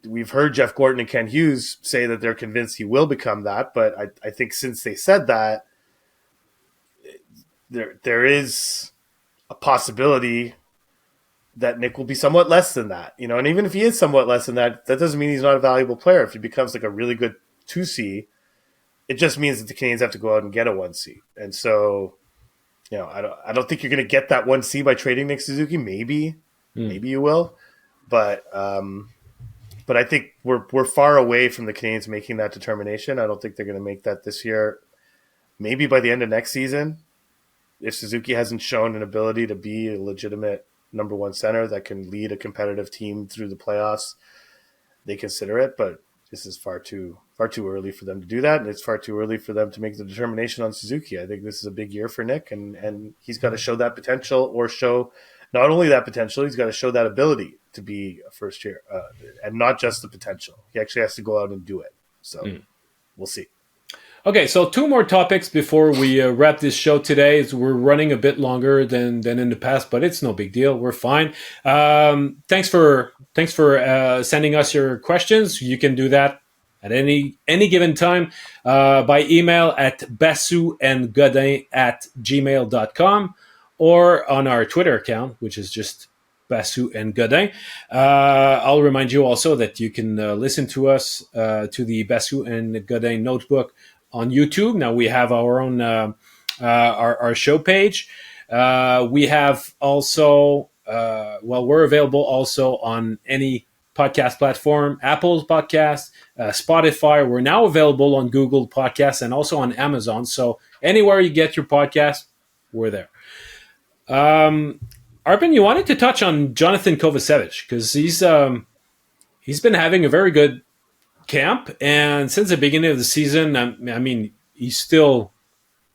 We've heard Jeff Gorton and Ken Hughes say that they're convinced he will become that, but I think since they said that, there is a possibility that Nick will be somewhat less than that, and even if he is somewhat less than that, that doesn't mean he's not a valuable player. If he becomes like a really good 2C, it just means that the Canadiens have to go out and get a 1C. And so, I don't think you're going to get that 1C by trading Nick Suzuki. Maybe you will, but I think we're far away from the Canadiens making that determination. I don't think they're going to make that this year. Maybe by the end of next season, if Suzuki hasn't shown an ability to be a legitimate number one center that can lead a competitive team through the playoffs, they consider it. But this is far too early for them to do that, and it's far too early for them to make the determination on Suzuki. I think this is a big year for Nick, and he's got to show that potential, or show not only that potential, he's got to show that ability to be a first year, and not just the potential. He actually has to go out and do it. So we'll see. Okay, so 2 more topics before we wrap this show today. We're running a bit longer than in the past, but it's no big deal. We're fine. Thanks for sending us your questions. You can do that at any given time by email at basuandgodin@gmail.com or on our Twitter account, which is just Basu and Godin. I'll remind you also that you can listen to us to the Basu and Godin Notebook on YouTube. Now we have our own our show page. We have also we're available also on any podcast platform, Apple's podcast, Spotify. We're now available on Google Podcasts and also on Amazon. So anywhere you get your podcast, we're there. Arpin, you wanted to touch on Johnathan Kovacevic because he's been having a very good camp, and since the beginning of the season, I mean, he's still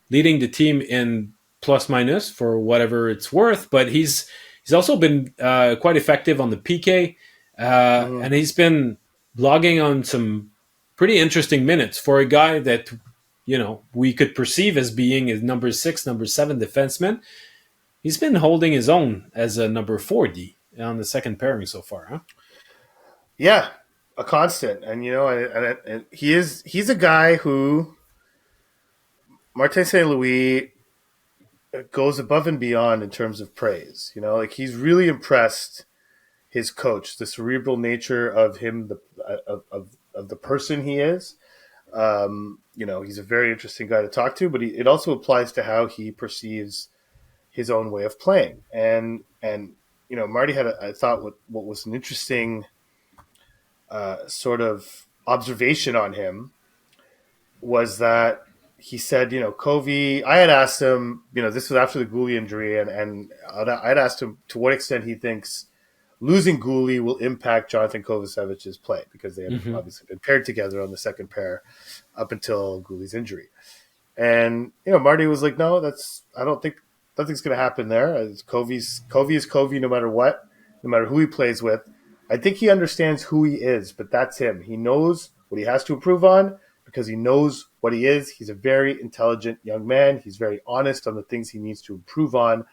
leading the team in plus minus for whatever it's worth, but he's also been quite effective on the PK, and he's been logging on some pretty interesting minutes for a guy that we could perceive as being a number 6, number 7 defenseman. He's been holding his own as a number 4D on the second pairing so far, huh? Yeah, a constant. And, and he's a guy who Martin St. Louis goes above and beyond in terms of praise. He's really impressed his coach, the cerebral nature of him, of the person he is. He's a very interesting guy to talk to, but it also applies to how he perceives his own way of playing. And Marty had, I thought, what was an interesting sort of observation on him was that he said, Covey, I had asked him, this was after the goalie injury, and I'd asked him to what extent he thinks losing goalie will impact Johnathan Kovacevic's play, because they had obviously been paired together on the second pair up until goalie's injury. And, Marty was like, no, I don't think nothing's going to happen there. Covey is Covey no matter what, no matter who he plays with. I think he understands who he is, but that's him. He knows what he has to improve on because he knows what he is. He's a very intelligent young man. He's very honest on the things he needs to improve on,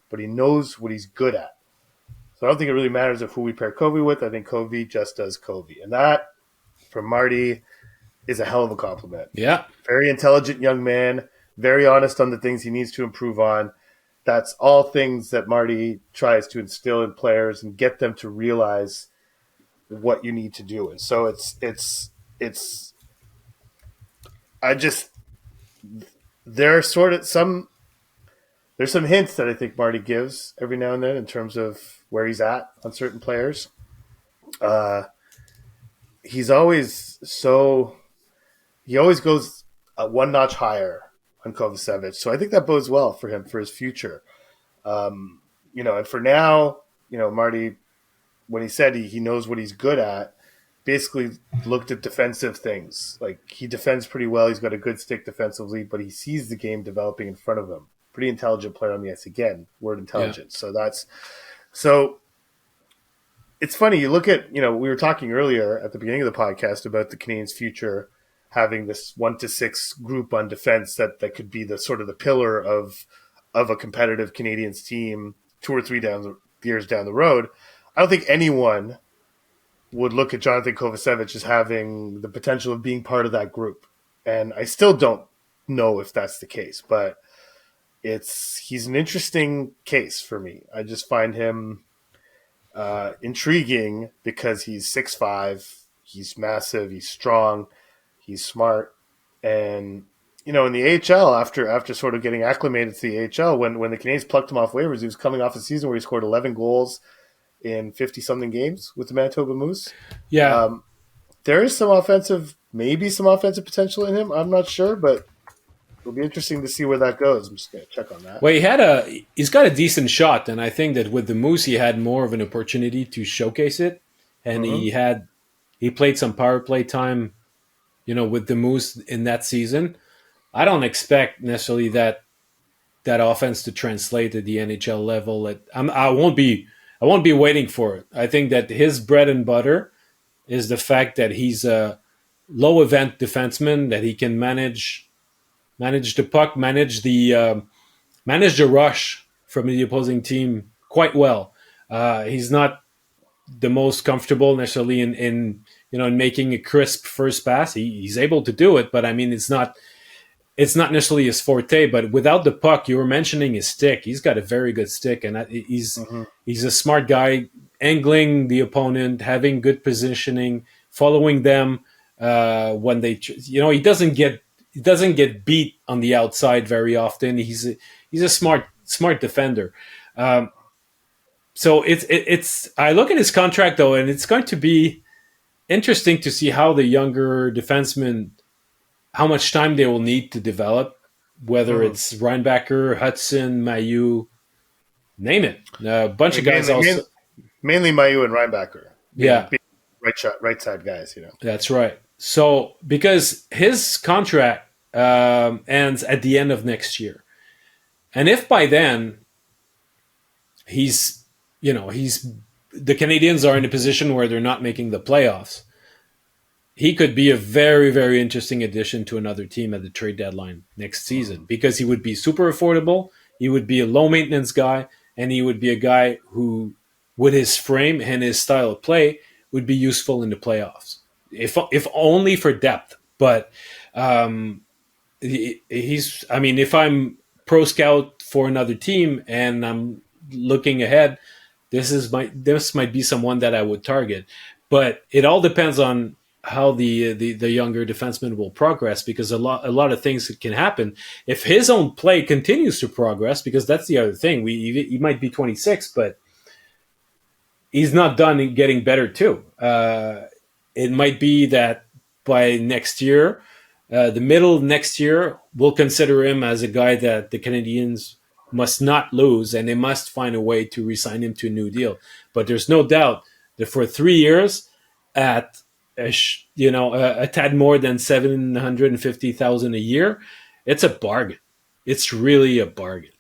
but he knows what he's good at. So I don't think it really matters who we pair Covey with. I think Covey just does Covey. And that, for Marty, is a hell of a compliment. Yeah. Very intelligent young man, very honest on the things he needs to improve on. That's all things that Marty tries to instill in players and get them to realize what you need to do. And so there are sort of some there's some hints that I think Marty gives every now and then in terms of where he's at on certain players. Uh, he's always so he always goes one notch higher on Kovacevic, so I think that bodes well for him for his future. And for now, Marty, when he said he knows what he's good at, basically looked at defensive things. Like he defends pretty well. He's got a good stick defensively, but he sees the game developing in front of him. Pretty intelligent player on the ice. Again, word Yeah. intelligence. So it's funny. You look at, we were talking earlier at the beginning of the podcast about the Canadiens' future having this 1-6 group on defense that could be the sort of the pillar of a competitive Canadiens team 2 or 3 years down the road. I don't think anyone would look at Johnathan Kovacevic as having the potential of being part of that group. And I still don't know if that's the case, but he's an interesting case for me. I just find him intriguing because he's 6'5", he's massive, he's strong, he's smart. And, in the AHL, after sort of getting acclimated to the AHL, when the Canadiens plucked him off waivers, he was coming off a season where he scored 11 goals in 50-something games with the Manitoba Moose. Yeah. There is maybe some offensive potential in him. I'm not sure, but it'll be interesting to see where that goes. I'm just going to check on that. Well, he's got a decent shot, and I think that with the Moose, he had more of an opportunity to showcase it, and he played some power play time, with the Moose in that season. I don't expect necessarily that offense to translate at the NHL level. I won't be waiting for it. I think that his bread and butter is the fact that he's a low event defenseman, that he can manage the puck, manage the rush from the opposing team quite well. He's not the most comfortable necessarily in making a crisp first pass. He's able to do it, but I mean it's not necessarily his forte. But without the puck, you were mentioning his stick. He's got a very good stick, and he's a smart guy, angling the opponent, having good positioning, following them when they. He doesn't get beat on the outside very often. He's a smart defender. So it's I look at his contract though, and it's going to be interesting to see how the younger defensemen, how much time they will need to develop, whether it's Reinbacher, Hudson, Mailloux, name it. A bunch of guys also. Mainly Mailloux and Reinbacher. Yeah. Right side guys, That's right. So because his contract ends at the end of next year, and if by then the Canadiens are in a position where they're not making the playoffs, he could be a very, very interesting addition to another team at the trade deadline next season because he would be super affordable. He would be a low maintenance guy, and he would be a guy who, with his frame and his style of play, would be useful in the playoffs, if only for depth. But if I'm pro scout for another team and I'm looking ahead, this might be someone that I would target. But it all depends on how the younger defenseman will progress, because a lot of things can happen if his own play continues to progress, because that's the other thing. He might be 26, but he's not done getting better too. It might be that by next year, the middle of next year, we'll consider him as a guy that the Canadiens must not lose, and they must find a way to re-sign him to a new deal. But there's no doubt that for 3 years at a tad more than $750,000 a year, it's a bargain. It's really a bargain.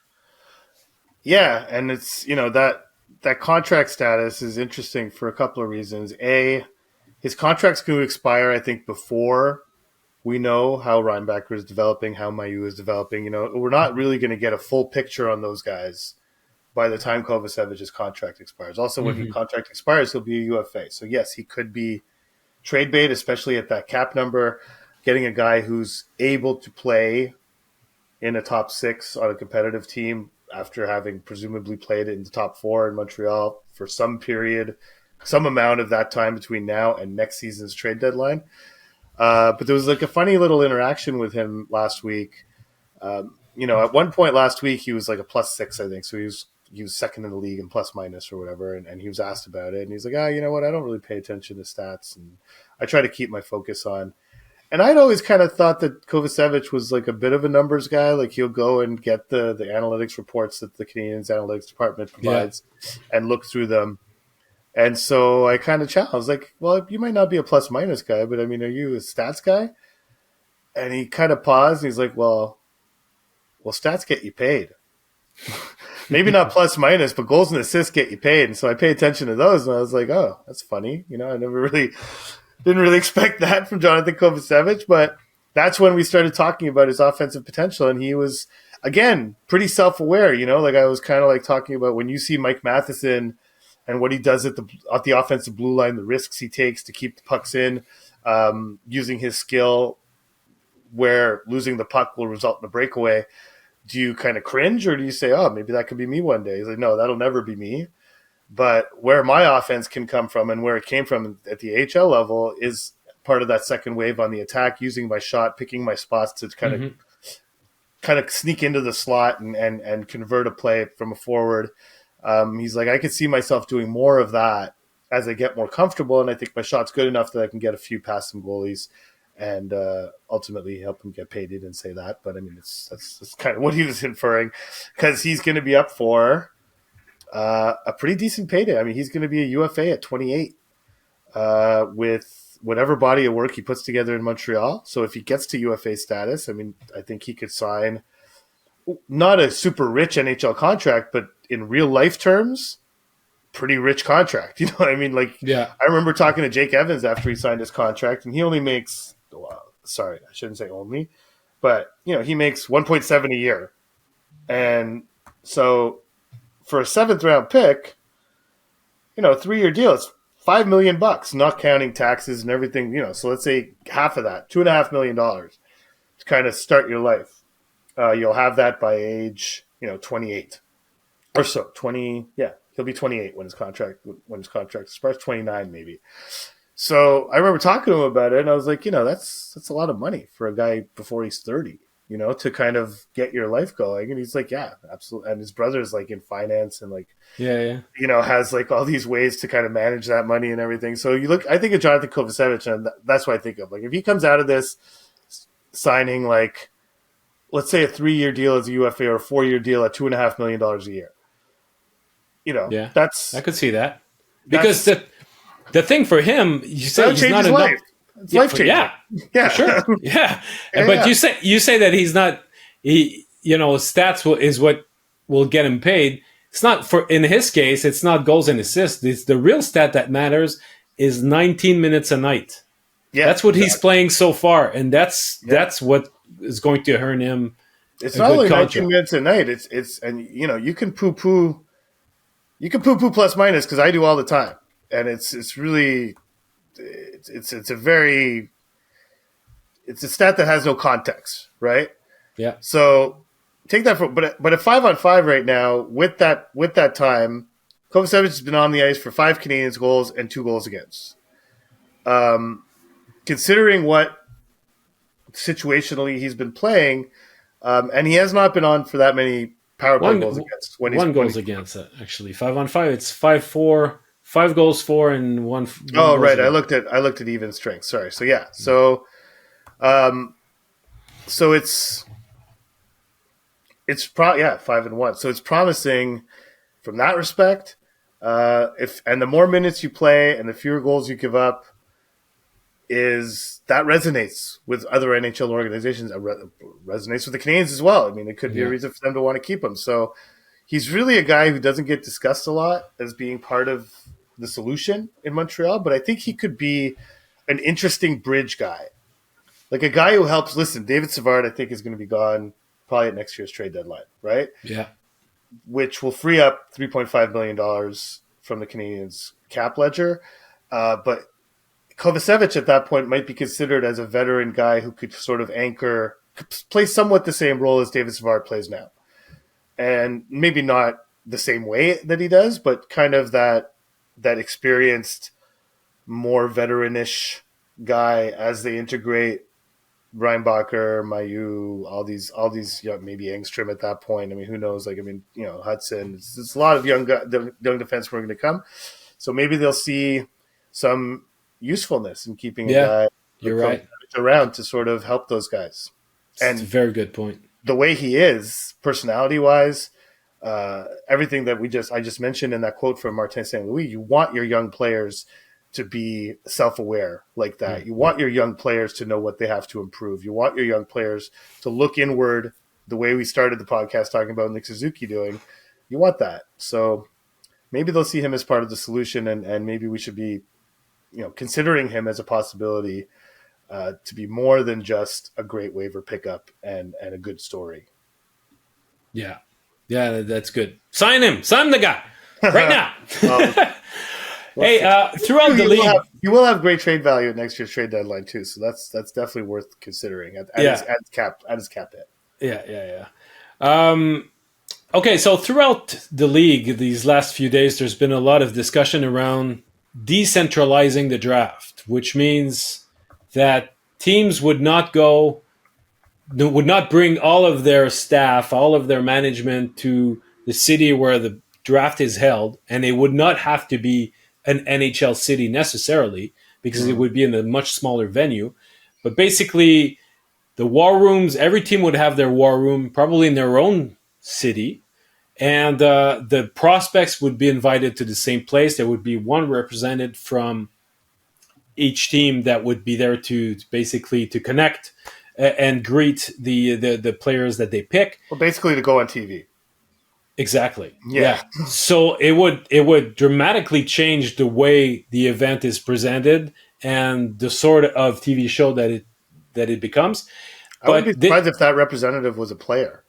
Yeah, and it's that contract status is interesting for a couple of reasons. A, his contract's going to expire, I think, before we know how Reinbacher is developing, how Mailloux is developing. We're not really going to get a full picture on those guys by the time Kovacevic's contract expires. Also, when his contract expires, he'll be a UFA. So yes, he could be trade bait, especially at that cap number. Getting a guy who's able to play in a top 6 on a competitive team after having presumably played in the top 4 in Montreal for some period, some amount of that time between now and next season's trade deadline. But there was like a funny little interaction with him last week At one point last week he was like a +6, I think. So he was second in the league in plus minus or whatever, and he was asked about it, and he's like, you know what? I don't really pay attention to stats, and I try to keep my focus on. And I'd always kind of thought that Kovacevic was like a bit of a numbers guy. Like he'll go and get the analytics reports that the Canadiens analytics department provides and look through them. And so I kind of challenged, I was like, well, you might not be a plus minus guy, but I mean, are you a stats guy? And he kind of paused and he's like, well, stats get you paid. Maybe not plus minus, but goals and assists get you paid. And so I pay attention to those. And I was like, oh, that's funny. I never really didn't really expect that from Johnathan Kovacevic, but that's when we started talking about his offensive potential. And he was, again, pretty self-aware, like I was kind of like talking about when you see Mike Matheson and what he does at the offensive blue line, the risks he takes to keep the pucks in, using his skill where losing the puck will result in a breakaway. Do you kind of cringe or do you say, oh, maybe that could be me one day? He's like, no, that'll never be me. But where my offense can come from and where it came from at the AHL level is part of that second wave on the attack, using my shot, picking my spots to kind of sneak into the slot and convert a play from a forward. He's like, I could see myself doing more of that as I get more comfortable, and I think my shot's good enough that I can get a few past some goalies and ultimately help him get paid. He didn't say that, but I mean, that's kind of what he was inferring, because he's going to be up for a pretty decent payday. I mean, he's going to be a UFA at 28 with whatever body of work he puts together in Montreal. So if he gets to UFA status, I mean, I think he could sign not a super rich NHL contract, but in real life terms, pretty rich contract. You know what I mean? Like, Yeah. I remember talking to Jake Evans after he signed his contract, and he only makes, sorry, I shouldn't say only, but he makes 1.7 a year. And so for a 7th round pick, a 3-year deal, it's $5 million, not counting taxes and everything. So let's say half of that, $2.5 million to kind of start your life. You'll have that by age, 28 or so. 20, yeah, he'll be 28 when his contract expires, 29 maybe. So I remember talking to him about it, and I was like, that's a lot of money for a guy before he's 30. To kind of get your life going. And he's like, yeah, absolutely. And his brother's like in finance and like, has like all these ways to kind of manage that money and everything. So I think of Johnathan Kovacevic, and that's what I think of. Like, if he comes out of this signing, like, let's say a 3-year deal as a UFA or a 4-year deal at $2.5 million a year, I could see that, because the thing for him, you say he's not enough. Life. It's life changing. Yeah, for sure. Yeah. But you say that he's not. Stats is what will get him paid. It's not in his case. It's not goals and assists. It's the real stat that matters is 19 minutes a night. Yeah, that's what he's playing so far, and that's what is going to earn him. It's not only 19 minutes a night. It's you can poo poo plus minus, because I do all the time, and it's really. It's a stat that has no context, right? Yeah. So take that but at 5-on-5 right now with that time, Kovacevic has been on the ice for 5 Canadiens goals and 2 goals against. Considering what situationally he's been playing, and he has not been on for that many power play goals against. One goals against, actually. 5-on-5, it's 5-4. 5 goals for and one. Oh, right. I looked at even strength. Sorry. So yeah. So, so it's 5-1. So it's promising from that respect. And the more minutes you play and the fewer goals you give up, that resonates with other NHL organizations. Resonates with the Canadiens as well. I mean, it could be a reason for them to want to keep him. So he's really a guy who doesn't get discussed a lot as being part of the solution in Montreal, but I think he could be an interesting bridge guy, like a guy who helps. Listen, David Savard, I think, is going to be gone probably at next year's trade deadline, right? Yeah, which will free up $3.5 million from the Canadiens' cap ledger. But Kovacevic at that point might be considered as a veteran guy who could sort of anchor, play somewhat the same role as David Savard plays now, and maybe not the same way that he does, but kind of that experienced, more veteranish guy as they integrate Reinbacher, Mayu, all these maybe Engstrom at that point. I mean, who knows? Like, I mean, Hudson. It's a lot of young defensemen are going to come. So maybe they'll see some usefulness in keeping a Yeah, guy you're like right. Kovacevic around to sort of help those guys. It's a And very good point. the way he is, personality wise, everything that I just mentioned in that quote from Martin St. Louis, you want your young players to be self-aware like that. Mm. You want your young players to know what they have to improve. You want your young players to look inward the way we started the podcast talking about Nick Suzuki doing. You want that. So maybe they'll see him as part of the solution, and maybe we should be considering him as a possibility to be more than just a great waiver pickup and a good story. Yeah, yeah, that's good. Sign him. Sign the guy right now. Well, Hey, throughout the league, you will have great trade value at next year's trade deadline too. So that's definitely worth considering at yeah, his cap hit. yeah. Okay, so throughout the league these last few days, there's been a lot of discussion around decentralizing the draft, which means that teams would not bring all of their staff, all of their management to the city where the draft is held, and it would not have to be an NHL city necessarily because it Mm. would be in a much smaller venue. But basically, the war rooms, every team would have their war room probably in their own city, and the prospects would be invited to the same place. There would be one represented from each team that would be there to basically to connect and greet the players that they pick. Well, basically to go on TV. Exactly. Yeah. Yeah. So it would dramatically change the way the event is presented and the sort of TV show that it becomes. I wouldn't be But surprised if that representative was a player.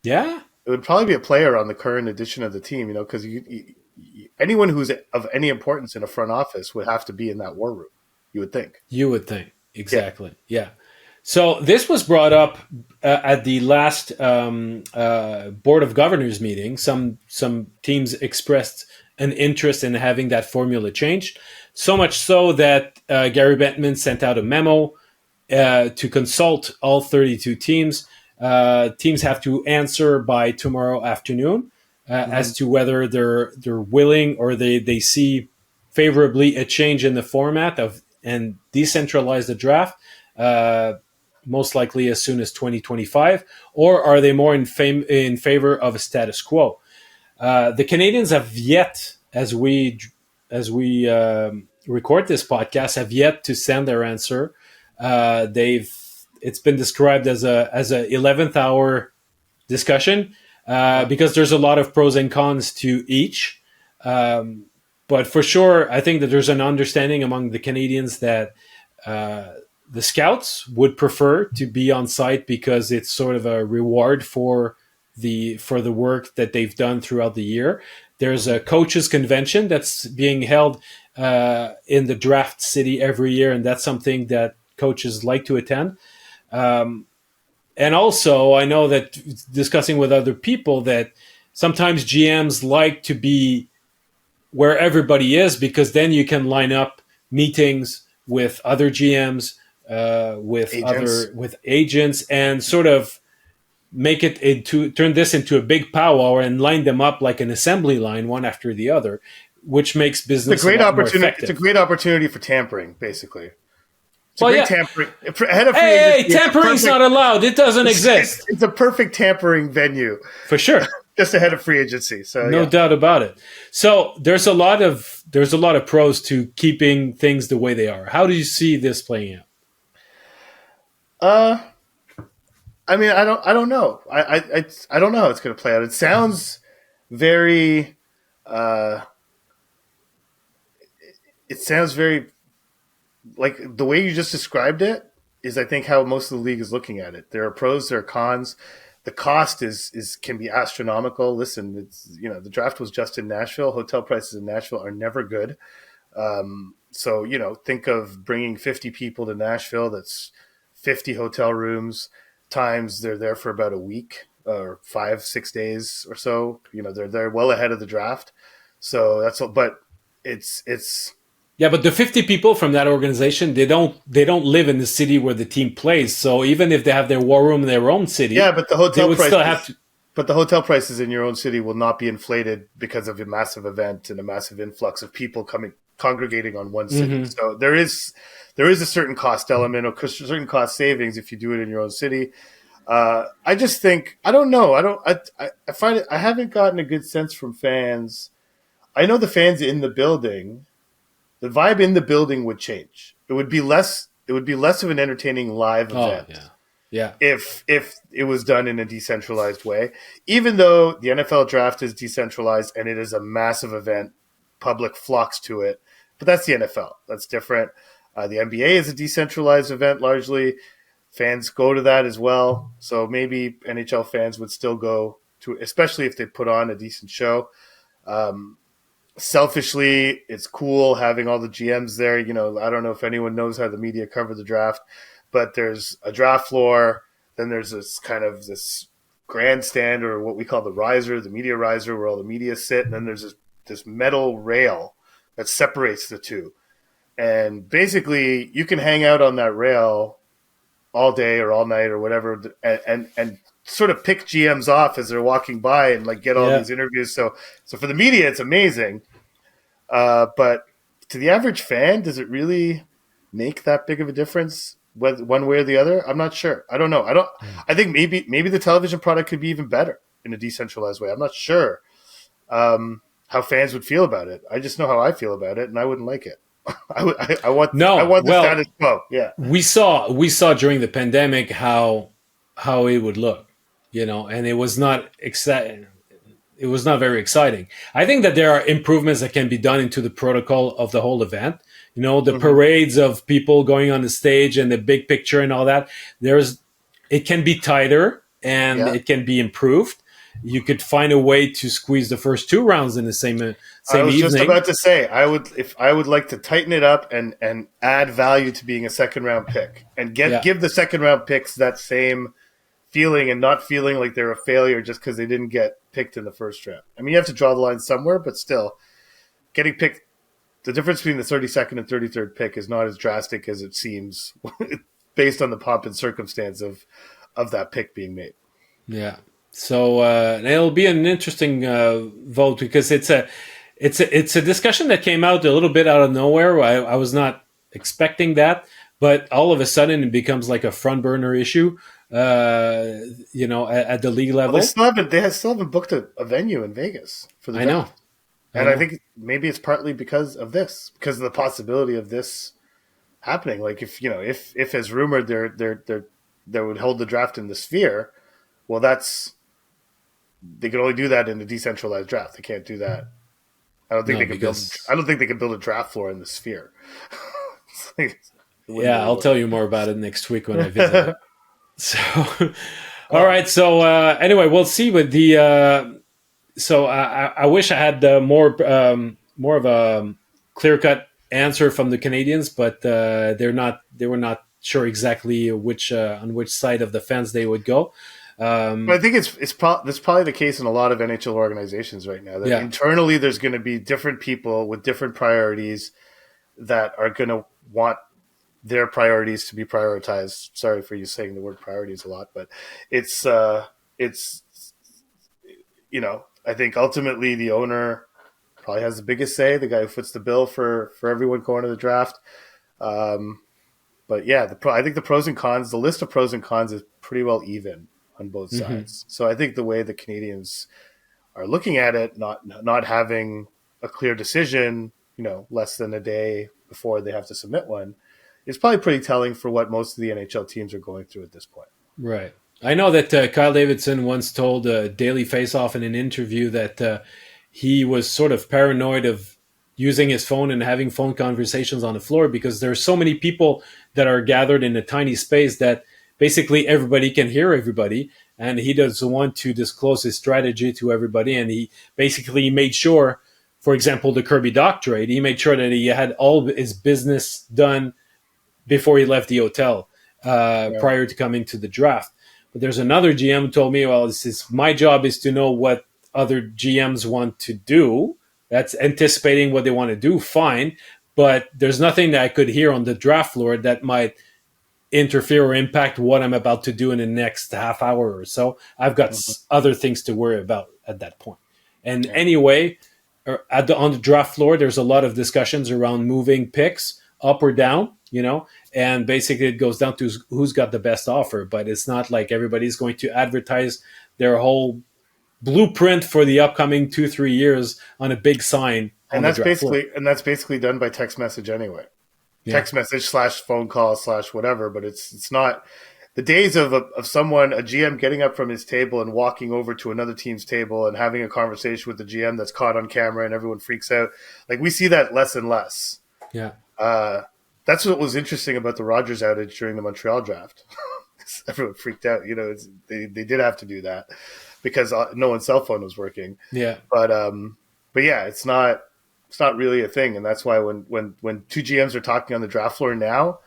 yeah, It would probably be a player on the current edition of the team, because anyone who's of any importance in a front office would have to be in that war room, you would think. you would think Yeah. exactly. Yeah. So this was brought up at the last board of governors meeting. Some teams expressed an interest in having that formula changed. So much so that Gary Bettman sent out a memo to consult all 32 teams. Teams have to answer by tomorrow afternoon as to whether they're willing or they see favorably a change in the format of and decentralize the draft. Most likely as soon as 2025, or are they more in favor of a status quo? The Canadians have yet, as we record this podcast, have yet to send their answer. It's been described as a 11th hour discussion because there's a lot of pros and cons to each. But for sure, I think that there's an understanding among the Canadians that the scouts would prefer to be on site because it's sort of a reward for the work that they've done throughout the year. There's a coaches convention that's being held in the draft city every year, and that's something that coaches like to attend. And also, I know that discussing with other people that sometimes GMs like to be where everybody is because then you can line up meetings with other GMs, with agents, and sort of turn this into a big powwow and line them up like an assembly line, one after the other, which makes business It's a great a lot more opportunity. effective. It's a great opportunity for tampering, basically. It's Well, a great yeah. tampering. Ahead of free Hey, agency, it's tampering's perfect- not allowed. It doesn't exist. It's a perfect tampering venue For sure. just ahead of free agency. So No doubt about it. So there's a lot of pros to keeping things the way they are. How do you see this playing out? I mean, I don't know. I don't know how it's going to play out. It sounds very. It sounds very like the way you just described it is, I think, how most of the league is looking at it. There are pros, there are cons. The cost is can be astronomical. Listen, it's the draft was just in Nashville. Hotel prices in Nashville are never good. So think of bringing 50 people to Nashville. That's 50 hotel rooms times they're there for about a week or 5-6 days or so. They're well ahead of the draft. So that's but it's Yeah, but the 50 people from that organization, they don't live in the city where the team plays. So even if they have their war room in their own Yeah, city, but the they hotel would still have prices, to. but the hotel prices in your own city will not be inflated because of a massive event and a massive influx of people coming congregating on one city. Mhm. So there is a certain cost element or certain cost savings if you do it in your own city. I just think I don't know. I find it. I haven't gotten a good sense from fans. I know the fans in the building. The vibe in the building would change. It would be less. It would be less of an entertaining live Oh event yeah, yeah, if it was done in a decentralized way. Even though the NFL draft is decentralized and it is a massive event, public flocks to it. But that's the NFL. That's different. The NBA is a decentralized event largely. Fans go to that as well. So maybe NHL fans would still go to, especially if they put on a decent show. Um, Selfishly, it's cool having all the GMs there. I don't know if anyone knows how the media cover the draft, but there's a draft floor. Then there's this kind of this grandstand or what we call the riser, the media riser, where all the media sit. And then there's this metal rail that separates the two. And basically, you can hang out on that rail all day or all night or whatever, and sort of pick GMs off as they're walking by and like get all yeah. these interviews. So for the media, it's amazing. But to the average fan, does it really make that big of a difference, whether one way or the other? I'm not sure. I don't know. I don't. I think maybe the television product could be even better in a decentralized way. I'm not sure how fans would feel about it. I just know how I feel about it, and I wouldn't like it. I No, want the well, status quo. Yeah. we saw during the pandemic how it would look, and it was not exciting. It was not very exciting. I think that there are improvements that can be done into the protocol of the whole event. The Mm-hmm. parades of people going on the stage and the big picture and all that. It can be tighter and Yeah. it can be improved. You could find a way to squeeze the first two rounds in the I same was just evening. about to say I would like to tighten it up and add value to being a second round pick and Yeah, give the second round picks that same feeling and not feeling like they're a failure just because they didn't get picked in the first round. I mean, you have to draw the line somewhere, but still, getting picked. The difference between the 32nd and 33rd pick is not as drastic as it seems, based on the pomp and circumstance of that pick being made. yeah. So it'll be an interesting vote because it's a discussion that came out a little bit out of nowhere. I was not expecting that, but all of a sudden it becomes like a front burner issue. At the league Well, they level. still haven't booked a venue in Vegas for the I know, draft. I And I know. think maybe it's partly because of this, because of the possibility of this happening. Like if as rumored they would hold the draft in the Sphere, well, they can only do that in a decentralized draft. They can't do that. I don't think No, they can build. because I don't think they can build a draft floor in the Sphere. It's like, it wouldn't yeah, really I'll work. tell you more about it next week when I visit it. So, all Oh, right. So anyway, we'll see with the. So I wish I had more of a clear cut answer from the Canadians, but they're not. They were not sure exactly which on which side of the fence they would go. but I think that's probably the case in a lot of NHL organizations right now. That Yeah, internally, there's going to be different people with different priorities that are going to want their priorities to be prioritized. Sorry for you saying the word priorities a lot, but it's I think ultimately the owner probably has the biggest say, the guy who foots the bill for everyone going to the draft. Um, but yeah, I think the pros and cons, the list of pros and cons is pretty well even on both hmm, sides. So I think the way the Canadians are looking at it, not having a clear decision, less than a day before they have to submit one, is probably pretty telling for what most of the NHL teams are going through at this point. right. I know that Kyle Davidson once told Daily Faceoff in an interview that he was sort of paranoid of using his phone and having phone conversations on the floor because there are so many people that are gathered in a tiny space that basically everybody can hear everybody, and he doesn't want to disclose his strategy to everybody. And he basically made sure, for example, the Kirby Doc trade, he made sure that he had all his business done before he left the hotel Right. prior to coming to the draft. But there's another GM who told me, well, my job is to know what other GMs want to do. That's anticipating what they want to do. Fine. but there's nothing that I could hear on the draft floor that might interfere or impact what I'm about to do in the next half hour or so. I've got other things to worry about at that point. And anyway, on the draft floor, there's a lot of discussions around moving picks up or down, and basically it goes down to who's got the best offer. But it's not like everybody's going to advertise their whole blueprint for the upcoming 2-3 years on a big sign. And that's basically done by text message anyway. Text message / phone call / whatever, but it's not the days of a GM getting up from his table and walking over to another team's table and having a conversation with the GM that's caught on camera and everyone freaks out. Like, we see that less and less. Yeah. That's what was interesting about the Rogers outage during the Montreal draft. Everyone freaked out. They did have to do that because no one's cell phone was working. Yeah. But yeah, it's not really a thing. And that's why when two GMs are talking on the draft floor now,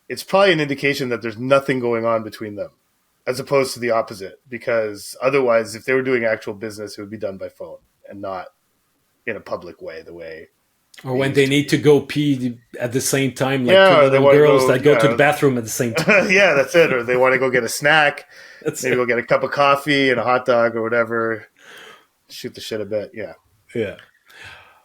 it's probably an indication that there's nothing going on between them, as opposed to the opposite. Because otherwise, if they were doing actual business, it would be done by phone and not in a public way, or when they need to go pee at the same time, like two little girls that go to the bathroom at the same time. Yeah, that's it. Or they want to go get a snack, go get a cup of coffee and a hot dog or whatever. Shoot the shit a bit, yeah. Yeah.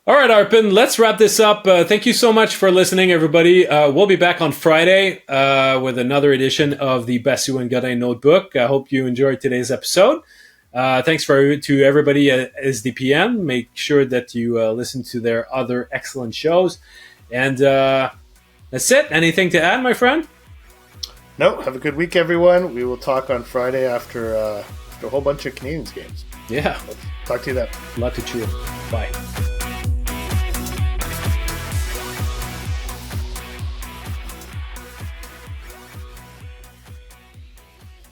All right, Arpin, let's wrap this up. Thank you so much for listening, everybody. We'll be back on Friday with another edition of the Basu and Godin Notebook. I hope you enjoyed today's episode. Thanks to everybody at SDPN. Make sure that you listen to their other excellent shows. And that's it. Anything to add, my friend? No, have a good week, everyone. We will talk on Friday after a whole bunch of Canadians games. Yeah. Talk to you then. A lot to chew. Bye.